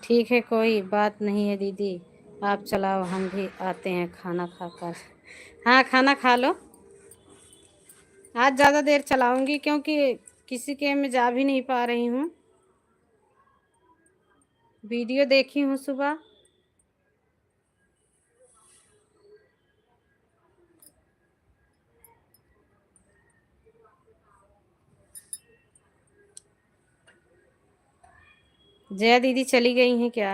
ठीक है, कोई बात नहीं है दीदी, आप चलाओ, हम भी आते हैं खाना खाकर। हाँ, खाना खा लो। आज ज़्यादा देर चलाऊंगी क्योंकि किसी के में जा भी नहीं पा रही हूँ। वीडियो देखी हूँ सुबह। जया दीदी चली गई हैं क्या?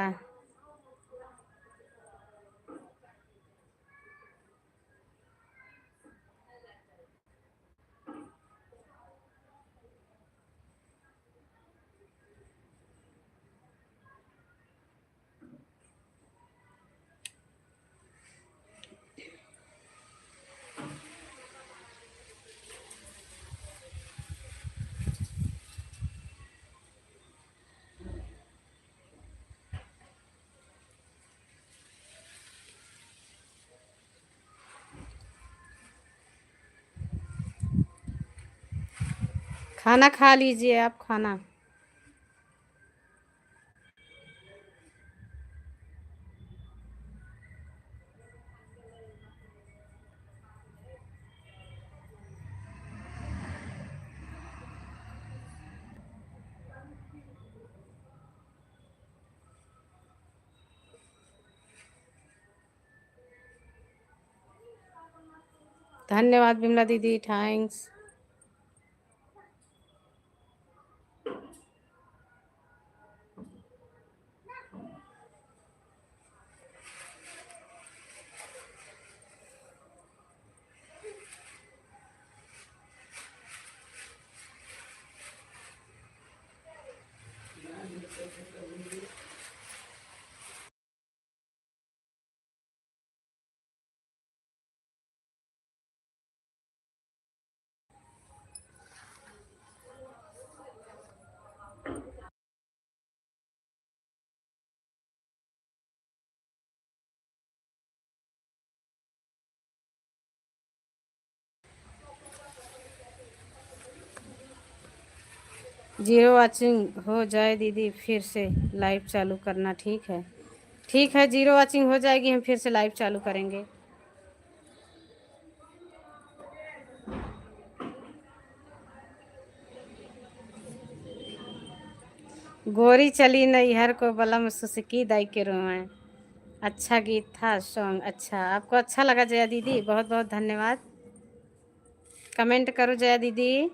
खाना खा लीजिए आप, खाना। धन्यवाद बिमला दीदी, थैंक्स। जीरो वॉचिंग हो जाए दीदी फिर से लाइव चालू करना, ठीक है? ठीक है, जीरो वॉचिंग हो जाएगी, हम फिर से लाइव चालू करेंगे। गोरी चली नैहर को बलम सुसुकी दाई के रोए। अच्छा गीत था, सॉन्ग अच्छा। आपको अच्छा लगा जया दीदी? बहुत बहुत धन्यवाद। कमेंट करो जया दीदी।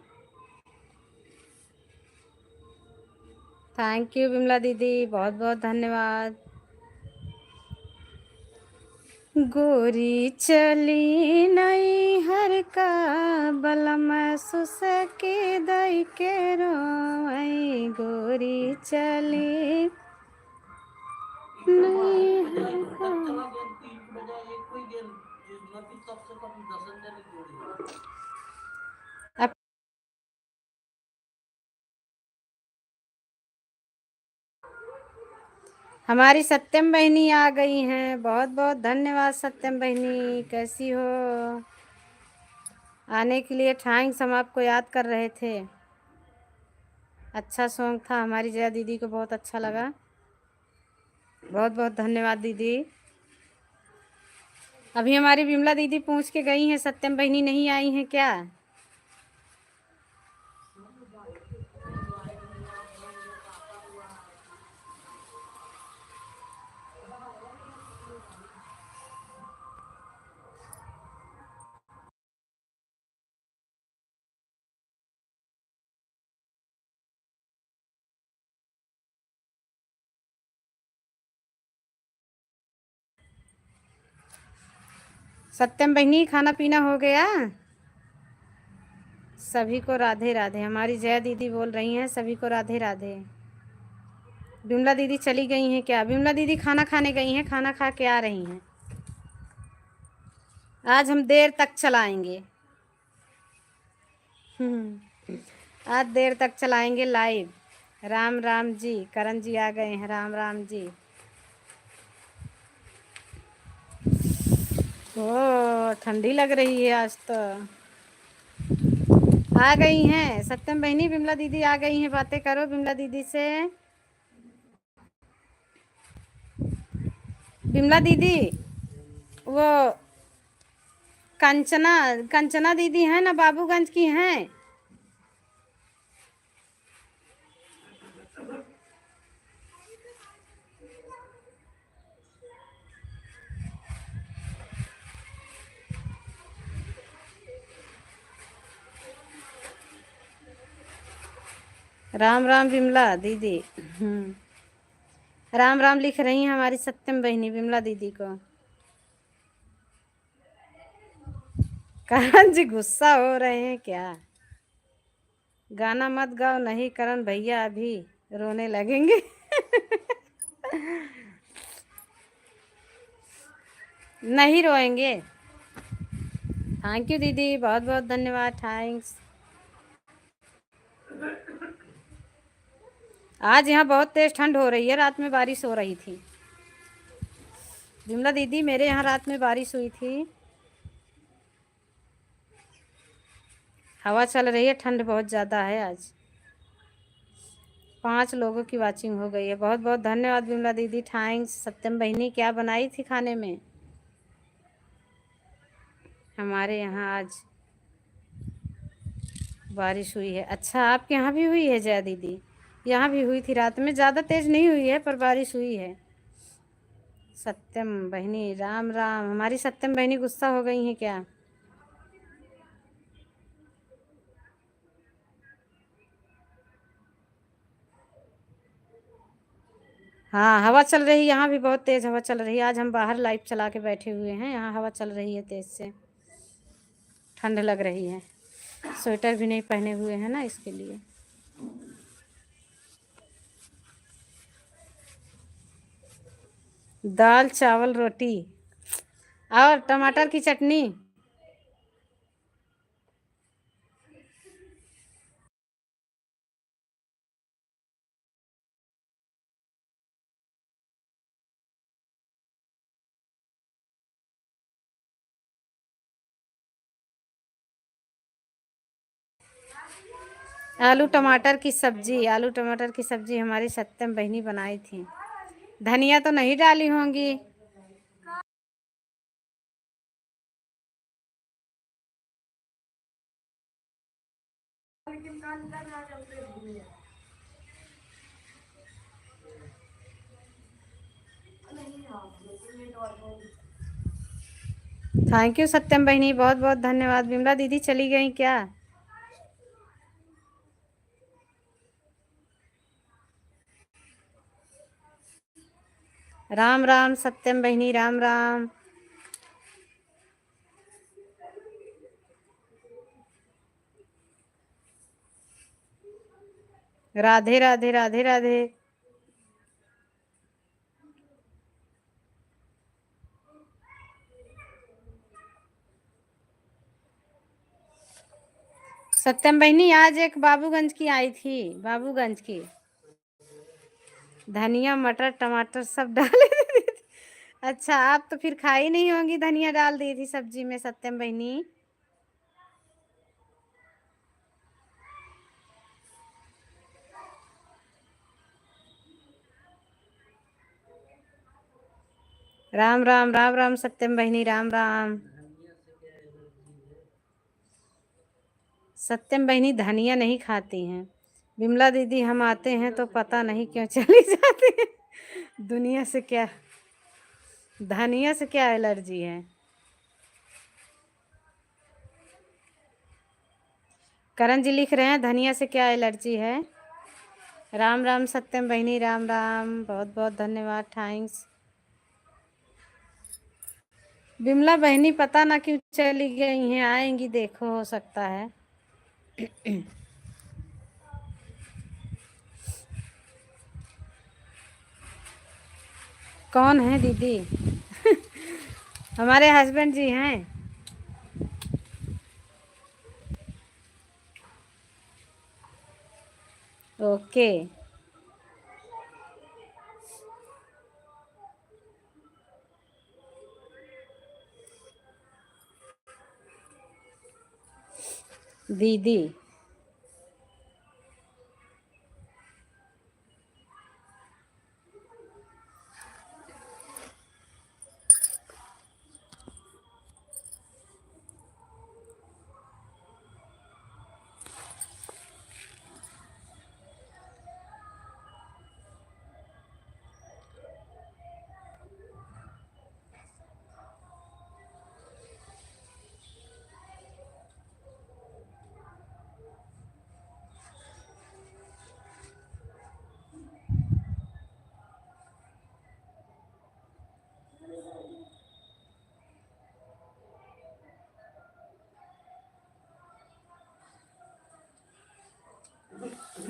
थैंक यू बिमला दीदी, बहुत बहुत धन्यवाद। गोरी चली नैहर का बलम सुसुकी दाई के रोए। गोरी चली नैहर का। अब हमारी सत्यम बहनी आ गई हैं, बहुत बहुत धन्यवाद सत्यम बहनी, कैसी हो? आने के लिए थैंक्स, हम आपको याद कर रहे थे। अच्छा सॉन्ग था, हमारी जया दीदी को बहुत अच्छा लगा। बहुत बहुत धन्यवाद दीदी। अभी हमारी विमला दीदी पूछ के गई हैं, सत्यम बहनी नहीं आई हैं क्या? सत्यम बहनी खाना पीना हो गया? सभी को राधे राधे। हमारी जया दीदी बोल रही हैं सभी को राधे राधे। बिमला दीदी चली गई हैं क्या? बिमला दीदी खाना खाने गई हैं, खाना खा के आ रही हैं। आज हम देर तक चलाएंगे। आज देर तक चलाएंगे लाइव। राम राम जी, करण जी आ गए हैं, राम राम जी। ओ ठंडी लग रही है आज तो। आ गई हैं सत्यम बहनी, बिमला दीदी आ गई हैं, बातें करो बिमला दीदी से। बिमला दीदी, वो कंचना, कंचना दीदी हैं ना, बाबूगंज की हैं। राम राम विमला दीदी। राम राम लिख रही हैं हमारी सत्यम बहनी विमला दीदी को। करण जी गुस्सा हो रहे हैं क्या? गाना मत गाओ, नहीं करण भैया अभी रोने लगेंगे। नहीं रोएंगे। थैंक यू दीदी, बहुत बहुत धन्यवाद, थैंक्स। आज यहाँ बहुत तेज ठंड हो रही है, रात में बारिश हो रही थी। विमला दीदी मेरे यहाँ रात में बारिश हुई थी, हवा चल रही है, ठंड बहुत ज़्यादा है आज। 5 लोगों की वाचिंग हो गई है, बहुत बहुत धन्यवाद विमला दीदी, थैंक्स। सत्यम बहनी क्या बनाई थी खाने में? हमारे यहाँ आज बारिश हुई है। अच्छा आपके यहाँ भी हुई है जया दीदी? यहाँ भी हुई थी रात में, ज़्यादा तेज़ नहीं हुई है पर बारिश हुई है। सत्यम बहनी राम राम। हमारी सत्यम बहनी गुस्सा हो गई हैं क्या? हाँ हवा चल रही है, यहाँ भी बहुत तेज़ हवा चल रही है। आज हम बाहर लाइट चला के बैठे हुए हैं, यहाँ हवा चल रही है तेज़ से, ठंड लग रही है। स्वेटर भी नहीं पहने हुए हैं ना, इसके लिए। दाल चावल रोटी और टमाटर की चटनी। आलू टमाटर की सब्जी, आलू टमाटर की सब्जी हमारी सत्यम बहनी बनाई थी। धनिया तो नहीं डाली होंगी। थैंक यू सत्यम बहनी, बहुत बहुत धन्यवाद। विमला दीदी चली गई क्या? राम राम सत्यम बहनी, राम राम। राधे राधे राधे राधे। सत्यम बहनी आज एक बाबूगंज की आई थी, बाबूगंज की। धनिया मटर टमाटर सब डाले थे। अच्छा आप तो फिर खाई नहीं होंगी, धनिया डाल दी थी सब्जी में सत्यम बहनी। राम राम राम राम सत्यम बहनी, राम राम। सत्यम बहनी धनिया नहीं खाती हैं। विमला दीदी हम आते हैं तो पता नहीं क्यों चली जाती है। दुनिया से क्या, धनिया से क्या एलर्जी है? करण जी लिख रहे हैं धनिया से क्या एलर्जी है। राम राम सत्यम बहनी, राम राम, बहुत बहुत धन्यवाद, थैंक्स। विमला बहनी पता ना क्यों चली गई हैं, आएंगी देखो, हो सकता है। कौन है दीदी? हमारे हस्बैंड जी हैं। ओके। दीदी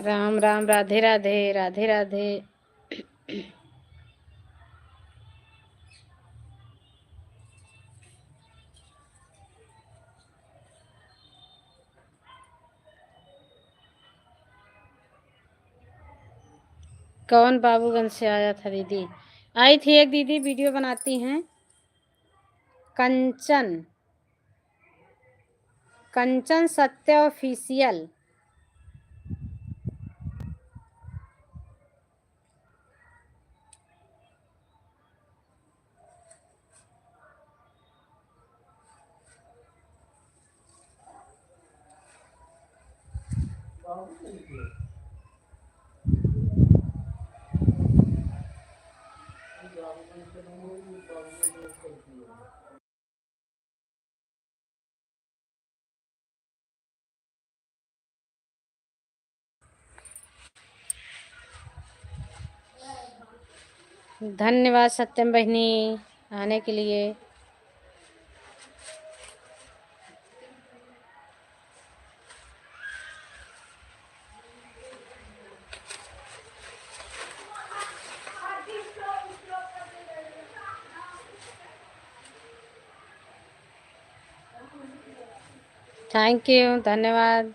राम राम, राधे राधे, राधे राधे। कौन बाबूगंज से आया था दीदी? आई थी एक दीदी, वीडियो बनाती हैं, कंचन, कंचन सत्य ऑफिशियल। धन्यवाद सत्यम बहनी आने के लिए। थैंक यू, धन्यवाद।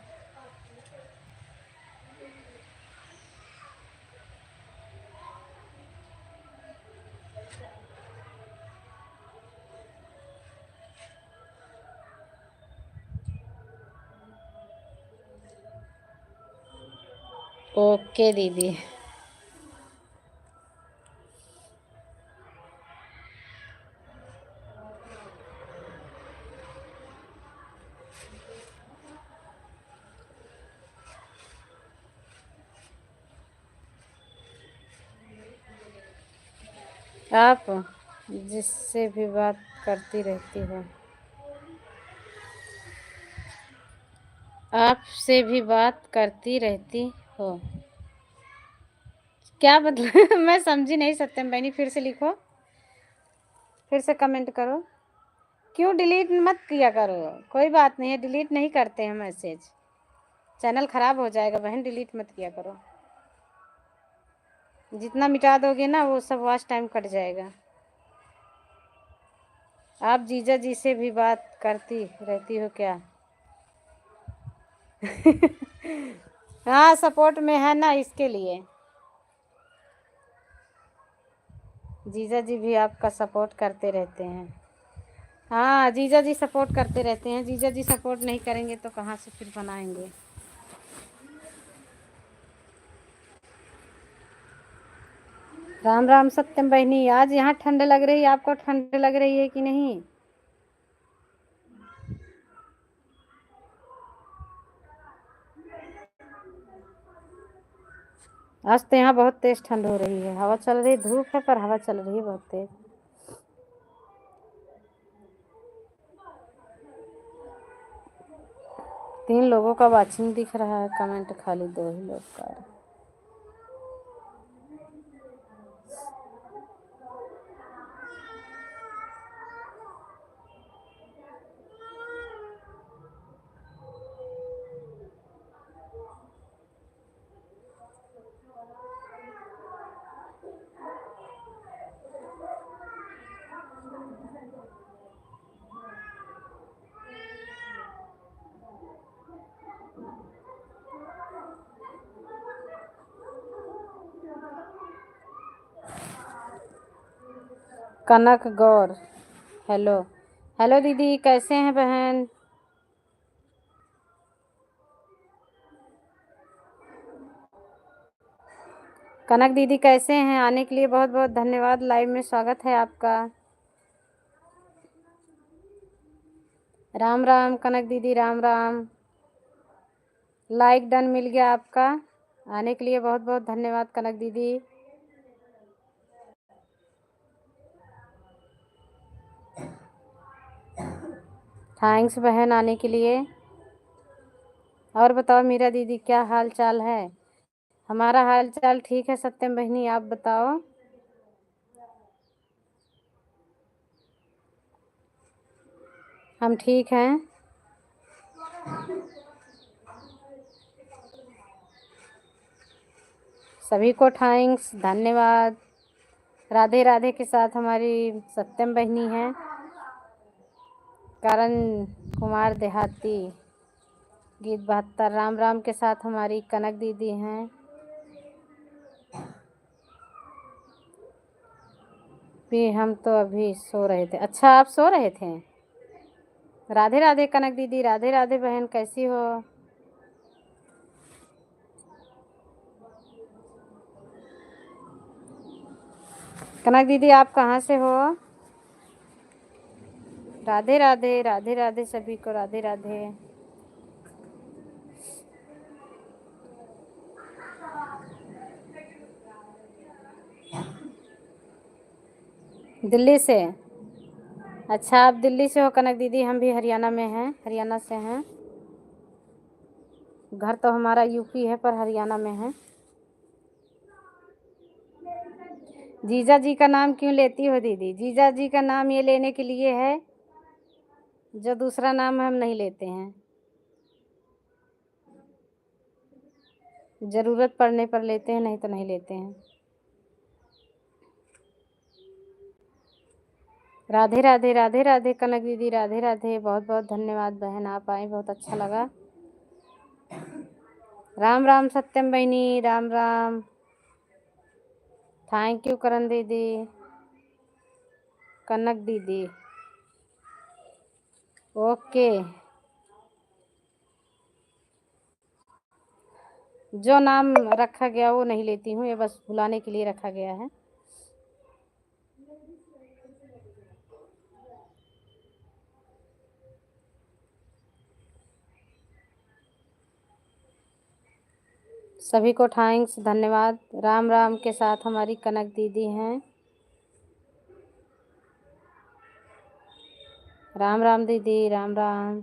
ओके दीदी। आप जिससे भी बात करती रहती हो, आपसे भी बात करती रहती हो, क्या मतलब? मैं समझी नहीं सत्यम बहनी, फिर से लिखो, फिर से कमेंट करो। क्यों डिलीट मत किया करो, कोई बात नहीं है, डिलीट नहीं करते हैं मैसेज, चैनल ख़राब हो जाएगा बहन, डिलीट मत किया करो। जितना मिटा दोगे ना वो सब वॉच टाइम कट जाएगा। आप जीजा जी से भी बात करती रहती हो क्या? हाँ, सपोर्ट में है ना, इसके लिए। जीजा जी भी आपका सपोर्ट करते रहते हैं। हाँ, जीजा जी सपोर्ट करते रहते हैं, जीजा जी सपोर्ट नहीं करेंगे तो कहाँ से फिर बनाएंगे। राम राम सत्यम बहनी, आज यहाँ ठंड लग रही है, आपको ठंड लग रही है कि नहीं? आज तो यहाँ बहुत तेज ठंड हो रही है, हवा चल रही, धूप है पर हवा चल रही है बहुत तेज। तीन लोगों का वाचिंग दिख रहा है, कमेंट खाली दो ही लोग का। कनक गौर, हेलो हेलो दीदी, कैसे हैं बहन? कनक दीदी कैसे हैं? आने के लिए बहुत बहुत धन्यवाद, लाइव में स्वागत है आपका। राम राम कनक दीदी, राम राम। लाइक डन मिल गया आपका, आने के लिए बहुत बहुत धन्यवाद कनक दीदी। थैंक्स बहन आने के लिए। और बताओ मीरा दीदी, क्या हाल चाल है? हमारा हाल चाल ठीक है सत्यम बहनी, आप बताओ। हम ठीक हैं। सभी को थैंक्स, धन्यवाद। राधे राधे के साथ हमारी सत्यम बहनी है, करण कुमार देहाती गीत 72। राम राम के साथ हमारी कनक दीदी हैं। भी हम तो अभी सो रहे थे। अच्छा, आप सो रहे थे। राधे राधे कनक दीदी, राधे राधे बहन, कैसी हो। कनक दीदी आप कहाँ से हो। राधे राधे, राधे राधे सभी को, राधे राधे। दिल्ली से। अच्छा, आप दिल्ली से हो कनक दीदी, हम भी हरियाणा में हैं, हरियाणा से हैं। घर तो हमारा यूपी है पर हरियाणा में है। जीजा जी का नाम क्यों लेती हो दीदी। जीजा जी का नाम ये लेने के लिए है, जो दूसरा नाम हम नहीं लेते हैं, ज़रूरत पड़ने पर लेते हैं, नहीं तो नहीं लेते हैं। राधे राधे, राधे राधे कनक दीदी, राधे राधे। बहुत बहुत धन्यवाद बहन, आप आए, बहुत अच्छा लगा। राम राम सत्यम बहनी, राम राम। थैंक यू करण दीदी, कनक दीदी। ओके, जो नाम रखा गया वो नहीं लेती हूँ, ये बस बुलाने के लिए रखा गया है। सभी को थैंक्स, धन्यवाद। राम राम के साथ हमारी कनक दीदी हैं। राम राम दीदी, राम राम।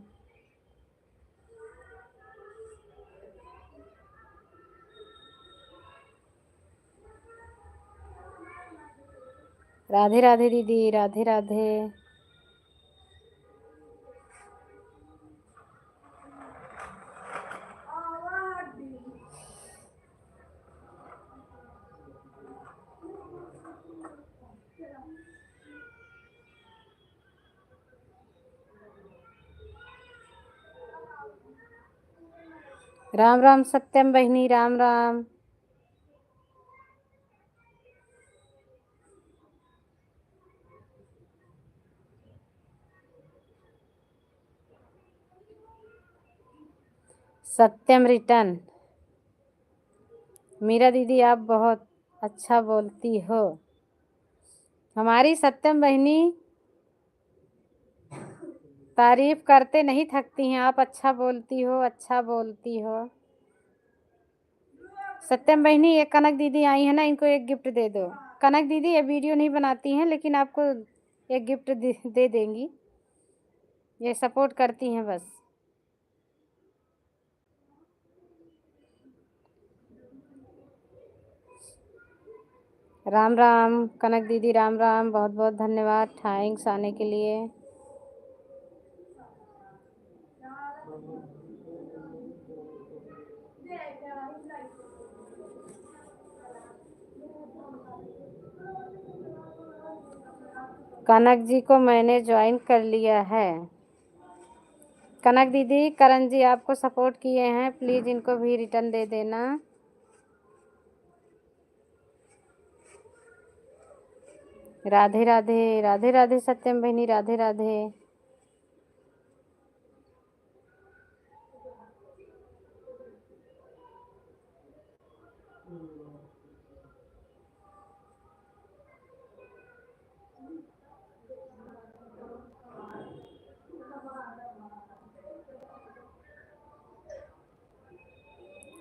राधे राधे दीदी, राधे राधे। राम राम सत्यम बहनी, राम राम। सत्यम रिटर्न। मीरा दीदी आप बहुत अच्छा बोलती हो। हमारी सत्यम बहनी तारीफ करते नहीं थकती हैं, आप अच्छा बोलती हो, अच्छा बोलती हो। सत्यम बहनी, ये कनक दीदी आई है ना, इनको एक गिफ्ट दे दो। कनक दीदी ये वीडियो नहीं बनाती हैं, लेकिन आपको एक गिफ्ट दे देंगी, ये सपोर्ट करती हैं बस। राम राम कनक दीदी, राम राम। बहुत बहुत धन्यवाद, थैंक्स आने के लिए। कनक जी को मैंने ज्वाइन कर लिया है। कनक दीदी, करण जी आपको सपोर्ट किए हैं, प्लीज़ इनको भी रिटर्न दे देना। राधे राधे, राधे राधे सत्यम बहनी, राधे राधे।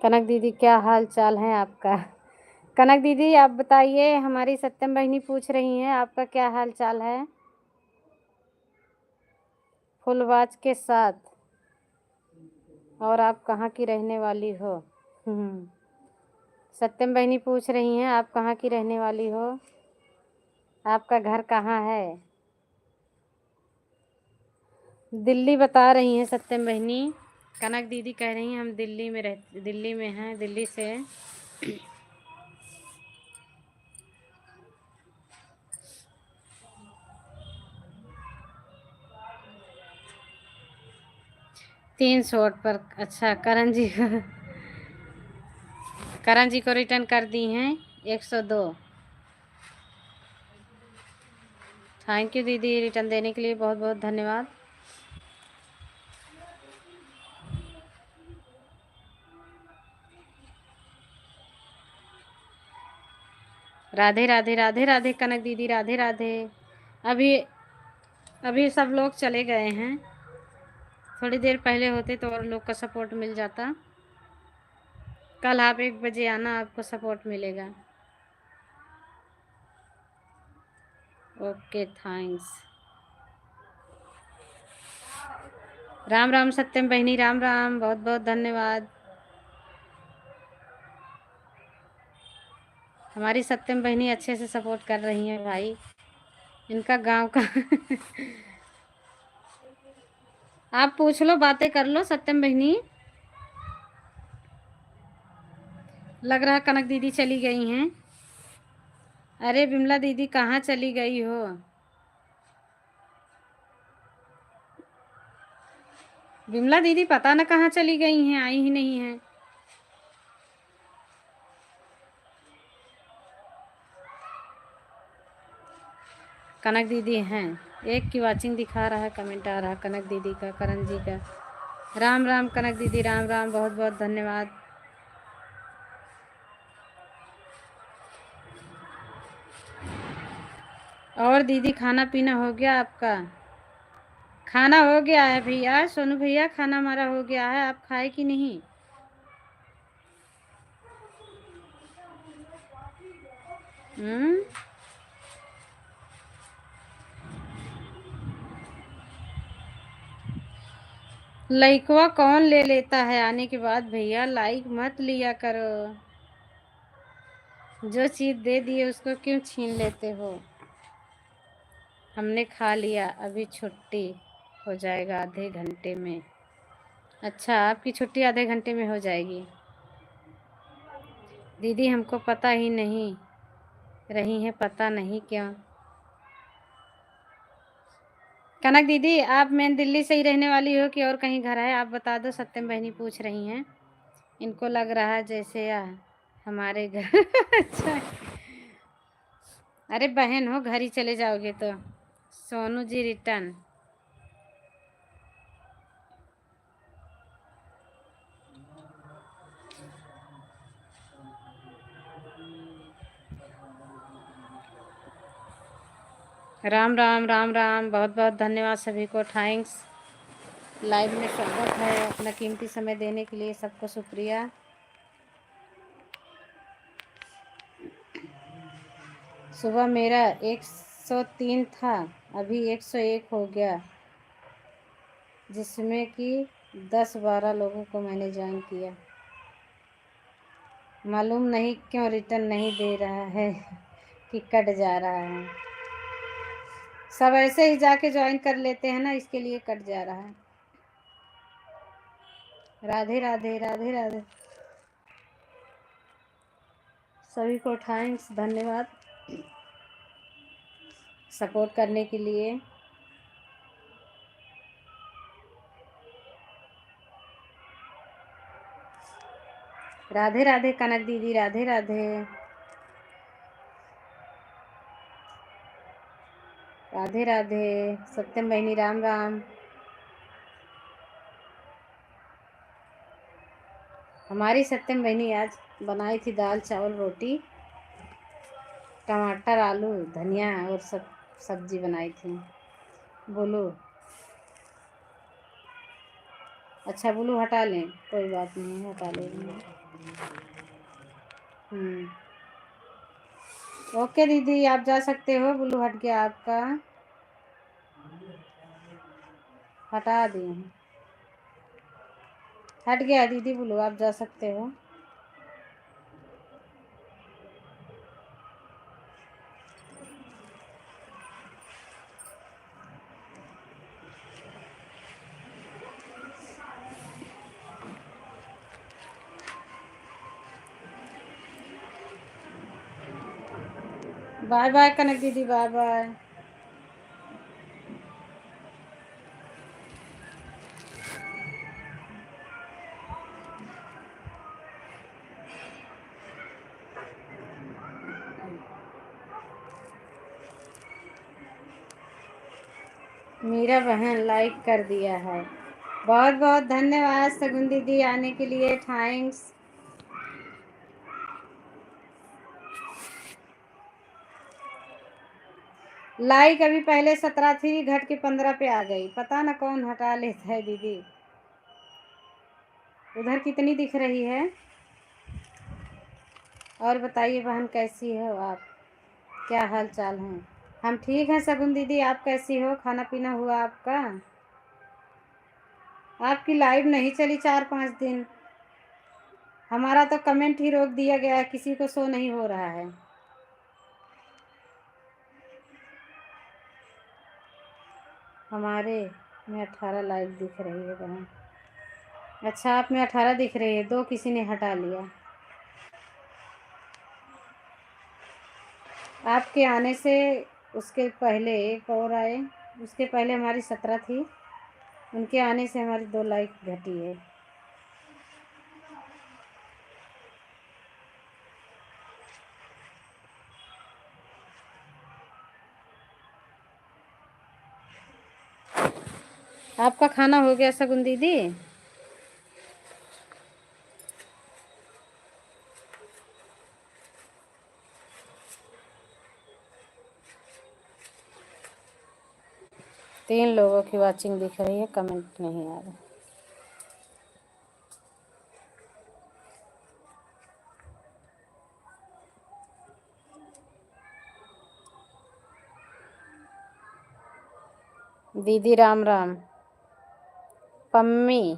कनक दीदी क्या हाल चाल है आपका। कनक दीदी आप बताइए, हमारी सत्यम बहनी पूछ रही हैं आपका क्या हाल चाल है। फुल वाच के साथ। और आप कहाँ की रहने वाली हो। सत्यम बहनी पूछ रही हैं आप कहाँ की रहने वाली हो, आपका घर कहाँ है। दिल्ली बता रही हैं सत्यम बहनी। कनक दीदी कह रही हैं हम दिल्ली में हैं, दिल्ली से। 3 शॉट पर। अच्छा, करण जी को रिटर्न कर दी हैं 102। थैंक यू दीदी, रिटर्न देने के लिए बहुत बहुत धन्यवाद। राधे राधे राधे राधे कनक दीदी, राधे राधे। अभी अभी सब लोग चले गए हैं, थोड़ी देर पहले होते तो और लोग का सपोर्ट मिल जाता। कल आप 1 बजे आना, आपको सपोर्ट मिलेगा। Okay, thanks. राम राम सत्यम बहनी, राम राम, बहुत बहुत धन्यवाद। हमारी सत्यम बहनी अच्छे से सपोर्ट कर रही हैं भाई, इनका गांव का आप पूछ लो, बातें कर लो सत्यम बहनी। लग रहा कनक दीदी चली गई हैं। अरे बिमला दीदी कहाँ चली गई हो? बिमला दीदी पता न कहाँ चली गई हैं, आई ही नहीं हैं। कनक दीदी हैं, एक की वाचिंग दिखा रहा है, कमेंट आ रहा है कनक दीदी का, करण जी का। राम राम कनक दीदी, राम राम, बहुत बहुत धन्यवाद। और दीदी खाना पीना हो गया आपका? खाना हो गया है भैया, सोनू भैया खाना हमारा हो गया है, आप खाए कि नहीं? लाइकवा कौन ले लेता है आने के बाद? भैया लाइक मत लिया करो, जो चीज़ दे दिए उसको क्यों छीन लेते हो? हमने खा लिया, अभी छुट्टी हो जाएगा आधे घंटे में। अच्छा, आपकी छुट्टी आधे घंटे में हो जाएगी? दीदी हमको पता ही नहीं रही है, पता नहीं क्यों। कनक दीदी आप मेन दिल्ली से ही रहने वाली हो कि और कहीं घर है? आप बता दो, सत्यम बहनी पूछ रही हैं। इनको लग रहा है जैसे हमारे घर अच्छा, अरे बहन हो, घर ही चले जाओगे तो। सोनू जी रिटर्न। राम राम राम राम, बहुत बहुत धन्यवाद सभी को, थैंक्स। लाइव में स्वागत है, अपना कीमती समय देने के लिए सबको शुक्रिया। सुबह मेरा 103 था, अभी 101 हो गया, जिसमें कि 10-12 लोगों को मैंने ज्वाइन किया। मालूम नहीं क्यों रिटर्न नहीं दे रहा है कि कट जा रहा है। सब ऐसे ही जाके ज्वाइन कर लेते हैं ना, इसके लिए कट जा रहा है। राधे राधे राधे राधे, सभी को थैंक्स, धन्यवाद सपोर्ट करने के लिए। राधे राधे कनक दीदी, राधे राधे राधे राधे सत्यम बहनी, राम राम। हमारी सत्यम बहनी आज बनाई थी दाल चावल रोटी, टमाटर आलू धनिया और सब सब्जी बनाई थी। बोलो, अच्छा बोलो, हटा लें, कोई बात नहीं, हटा लेंगे। ओके दीदी, आप जा सकते हो, ब्लू हट गया आपका, हटा दिए, हट गया दीदी ब्लू, आप जा सकते हो। बाय बाय कनक दीदी, बाय बाय। मीरा बहन लाइक कर दिया है। बहुत बहुत धन्यवाद सगुन दीदी आने के लिए, थैंक्स। लाइक अभी पहले 17 थी, घट के 15 पे आ गई। पता ना कौन हटा लेता है दीदी। उधर कितनी दिख रही है? और बताइए बहन, कैसी हो आप? क्या हाल चाल है? हम ठीक हैं सगुन दीदी, आप कैसी हो? खाना पीना हुआ आपका? आपकी लाइव नहीं चली 4-5 दिन। हमारा तो कमेंट ही रोक दिया गया है, किसी को शो नहीं हो रहा है। हमारे में 18 लाइक दिख रही है बहन। अच्छा, आप में 18 दिख रही है, 2 किसी ने हटा लिया। आपके आने से उसके पहले एक और आए, उसके पहले हमारी 17 थी, उनके आने से हमारी 2 लाइक घटी है। आपका खाना हो गया सगुन दीदी? तीन लोगों की वाचिंग दिख रही है, कमेंट नहीं आ रहा। दीदी राम राम। पम्मी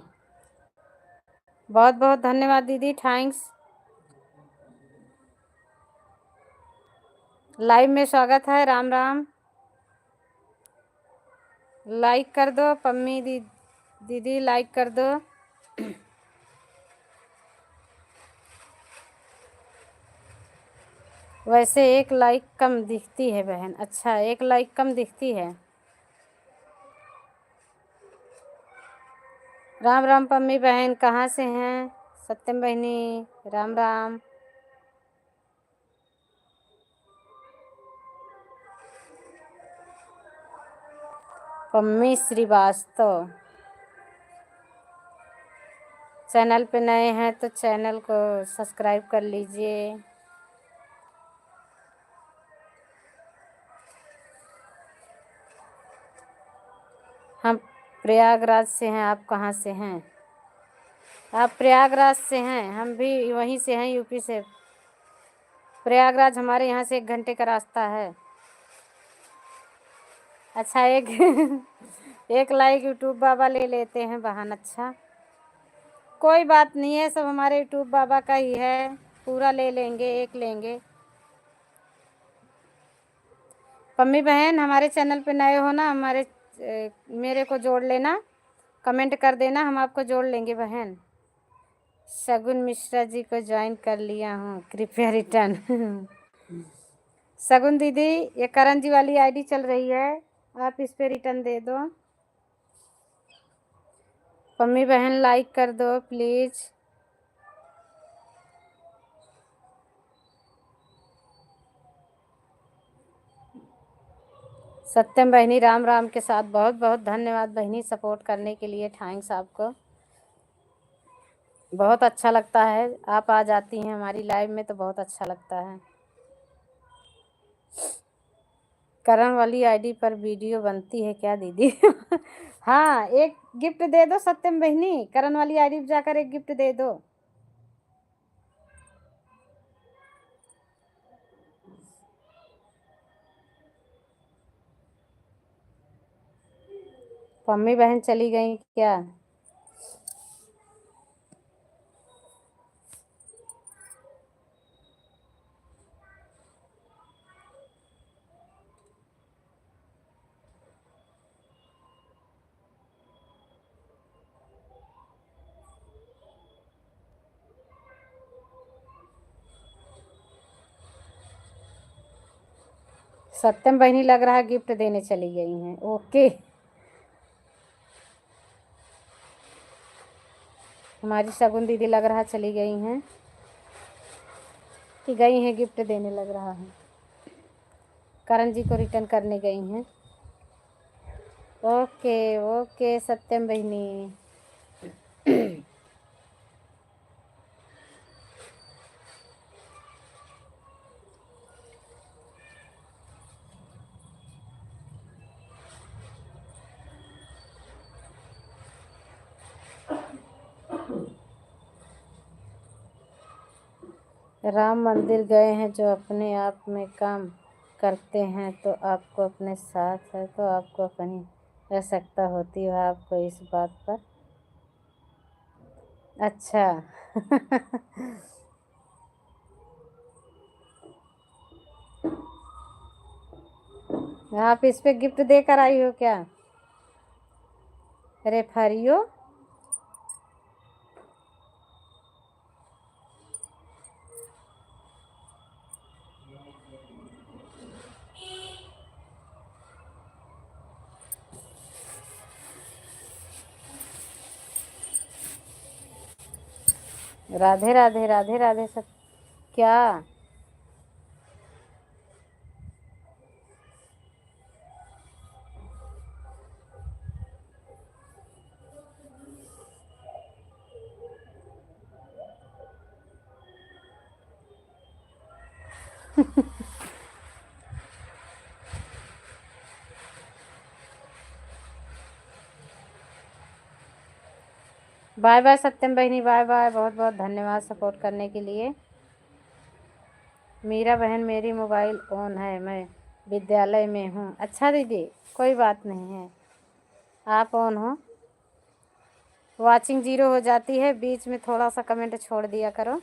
बहुत बहुत धन्यवाद दीदी, थैंक्स। लाइव में स्वागत है, राम राम। लाइक कर दो पम्मी दीदी, लाइक कर दो। वैसे एक लाइक कम दिखती है बहन। अच्छा, एक लाइक कम दिखती है। राम राम पम्मी बहन, कहाँ से हैं? सत्यम बहनी राम राम। पम्मी श्रीवास्तव। चैनल पे नए हैं तो चैनल को सब्सक्राइब कर लीजिए। हम प्रयागराज से हैं, आप कहाँ से हैं? आप प्रयागराज से हैं, हम भी वहीं से हैं, यूपी से। प्रयागराज हमारे यहाँ से 1 घंटे का रास्ता है। अच्छा, एक एक लाइक यूट्यूब बाबा ले लेते हैं बहन। अच्छा, कोई बात नहीं है, सब हमारे यूट्यूब बाबा का ही है, पूरा ले लेंगे, एक लेंगे। पम्मी बहन, हमारे चैनल पे नए हो ना, मेरे को जोड़ लेना, कमेंट कर देना, हम आपको जोड़ लेंगे बहन। शगुन मिश्रा जी को ज्वाइन कर लिया हूँ, कृपया रिटर्न। शगुन दीदी, ये करण जी वाली आईडी चल रही है, आप इस पे रिटर्न दे दो। पम्मी बहन लाइक कर दो प्लीज़। सत्यम बहनी राम राम के साथ बहुत बहुत धन्यवाद बहनी, सपोर्ट करने के लिए, थैंक्स आपको। बहुत अच्छा लगता है, आप आ जाती हैं हमारी लाइव में तो बहुत अच्छा लगता है। करण वाली आईडी पर वीडियो बनती है क्या दीदी? हाँ, एक गिफ्ट दे दो सत्यम बहनी, करण वाली आईडी पे जाकर एक गिफ्ट दे दो। पम्मी बहन चली गई क्या? सत्यम बहनी लग रहा है गिफ्ट देने चली गई हैं। ओके, हमारी शगुन दीदी लग रहा चली गई हैं, कि गई हैं गिफ्ट देने, लग रहा है करण जी को रिटर्न करने गई हैं। ओके ओके सत्यम बहिनी। राम मंदिर गए हैं जो अपने आप में काम करते हैं तो आपको अपने साथ है तो आपको अपनी आवश्यकता होती है आपको इस बात पर। अच्छा। आप इस पे गिफ्ट देकर आई हो क्या? रेफरियो। राधे राधे राधे राधे सब। क्या? बाय बाय सत्यम बहिनी, बाय बाय। बहुत बहुत धन्यवाद सपोर्ट करने के लिए। मीरा बहन मेरी मोबाइल ऑन है, मैं विद्यालय में हूँ। अच्छा दीदी, कोई बात नहीं है, आप ऑन हो। वाचिंग 0 हो जाती है, बीच में थोड़ा सा कमेंट छोड़ दिया करो।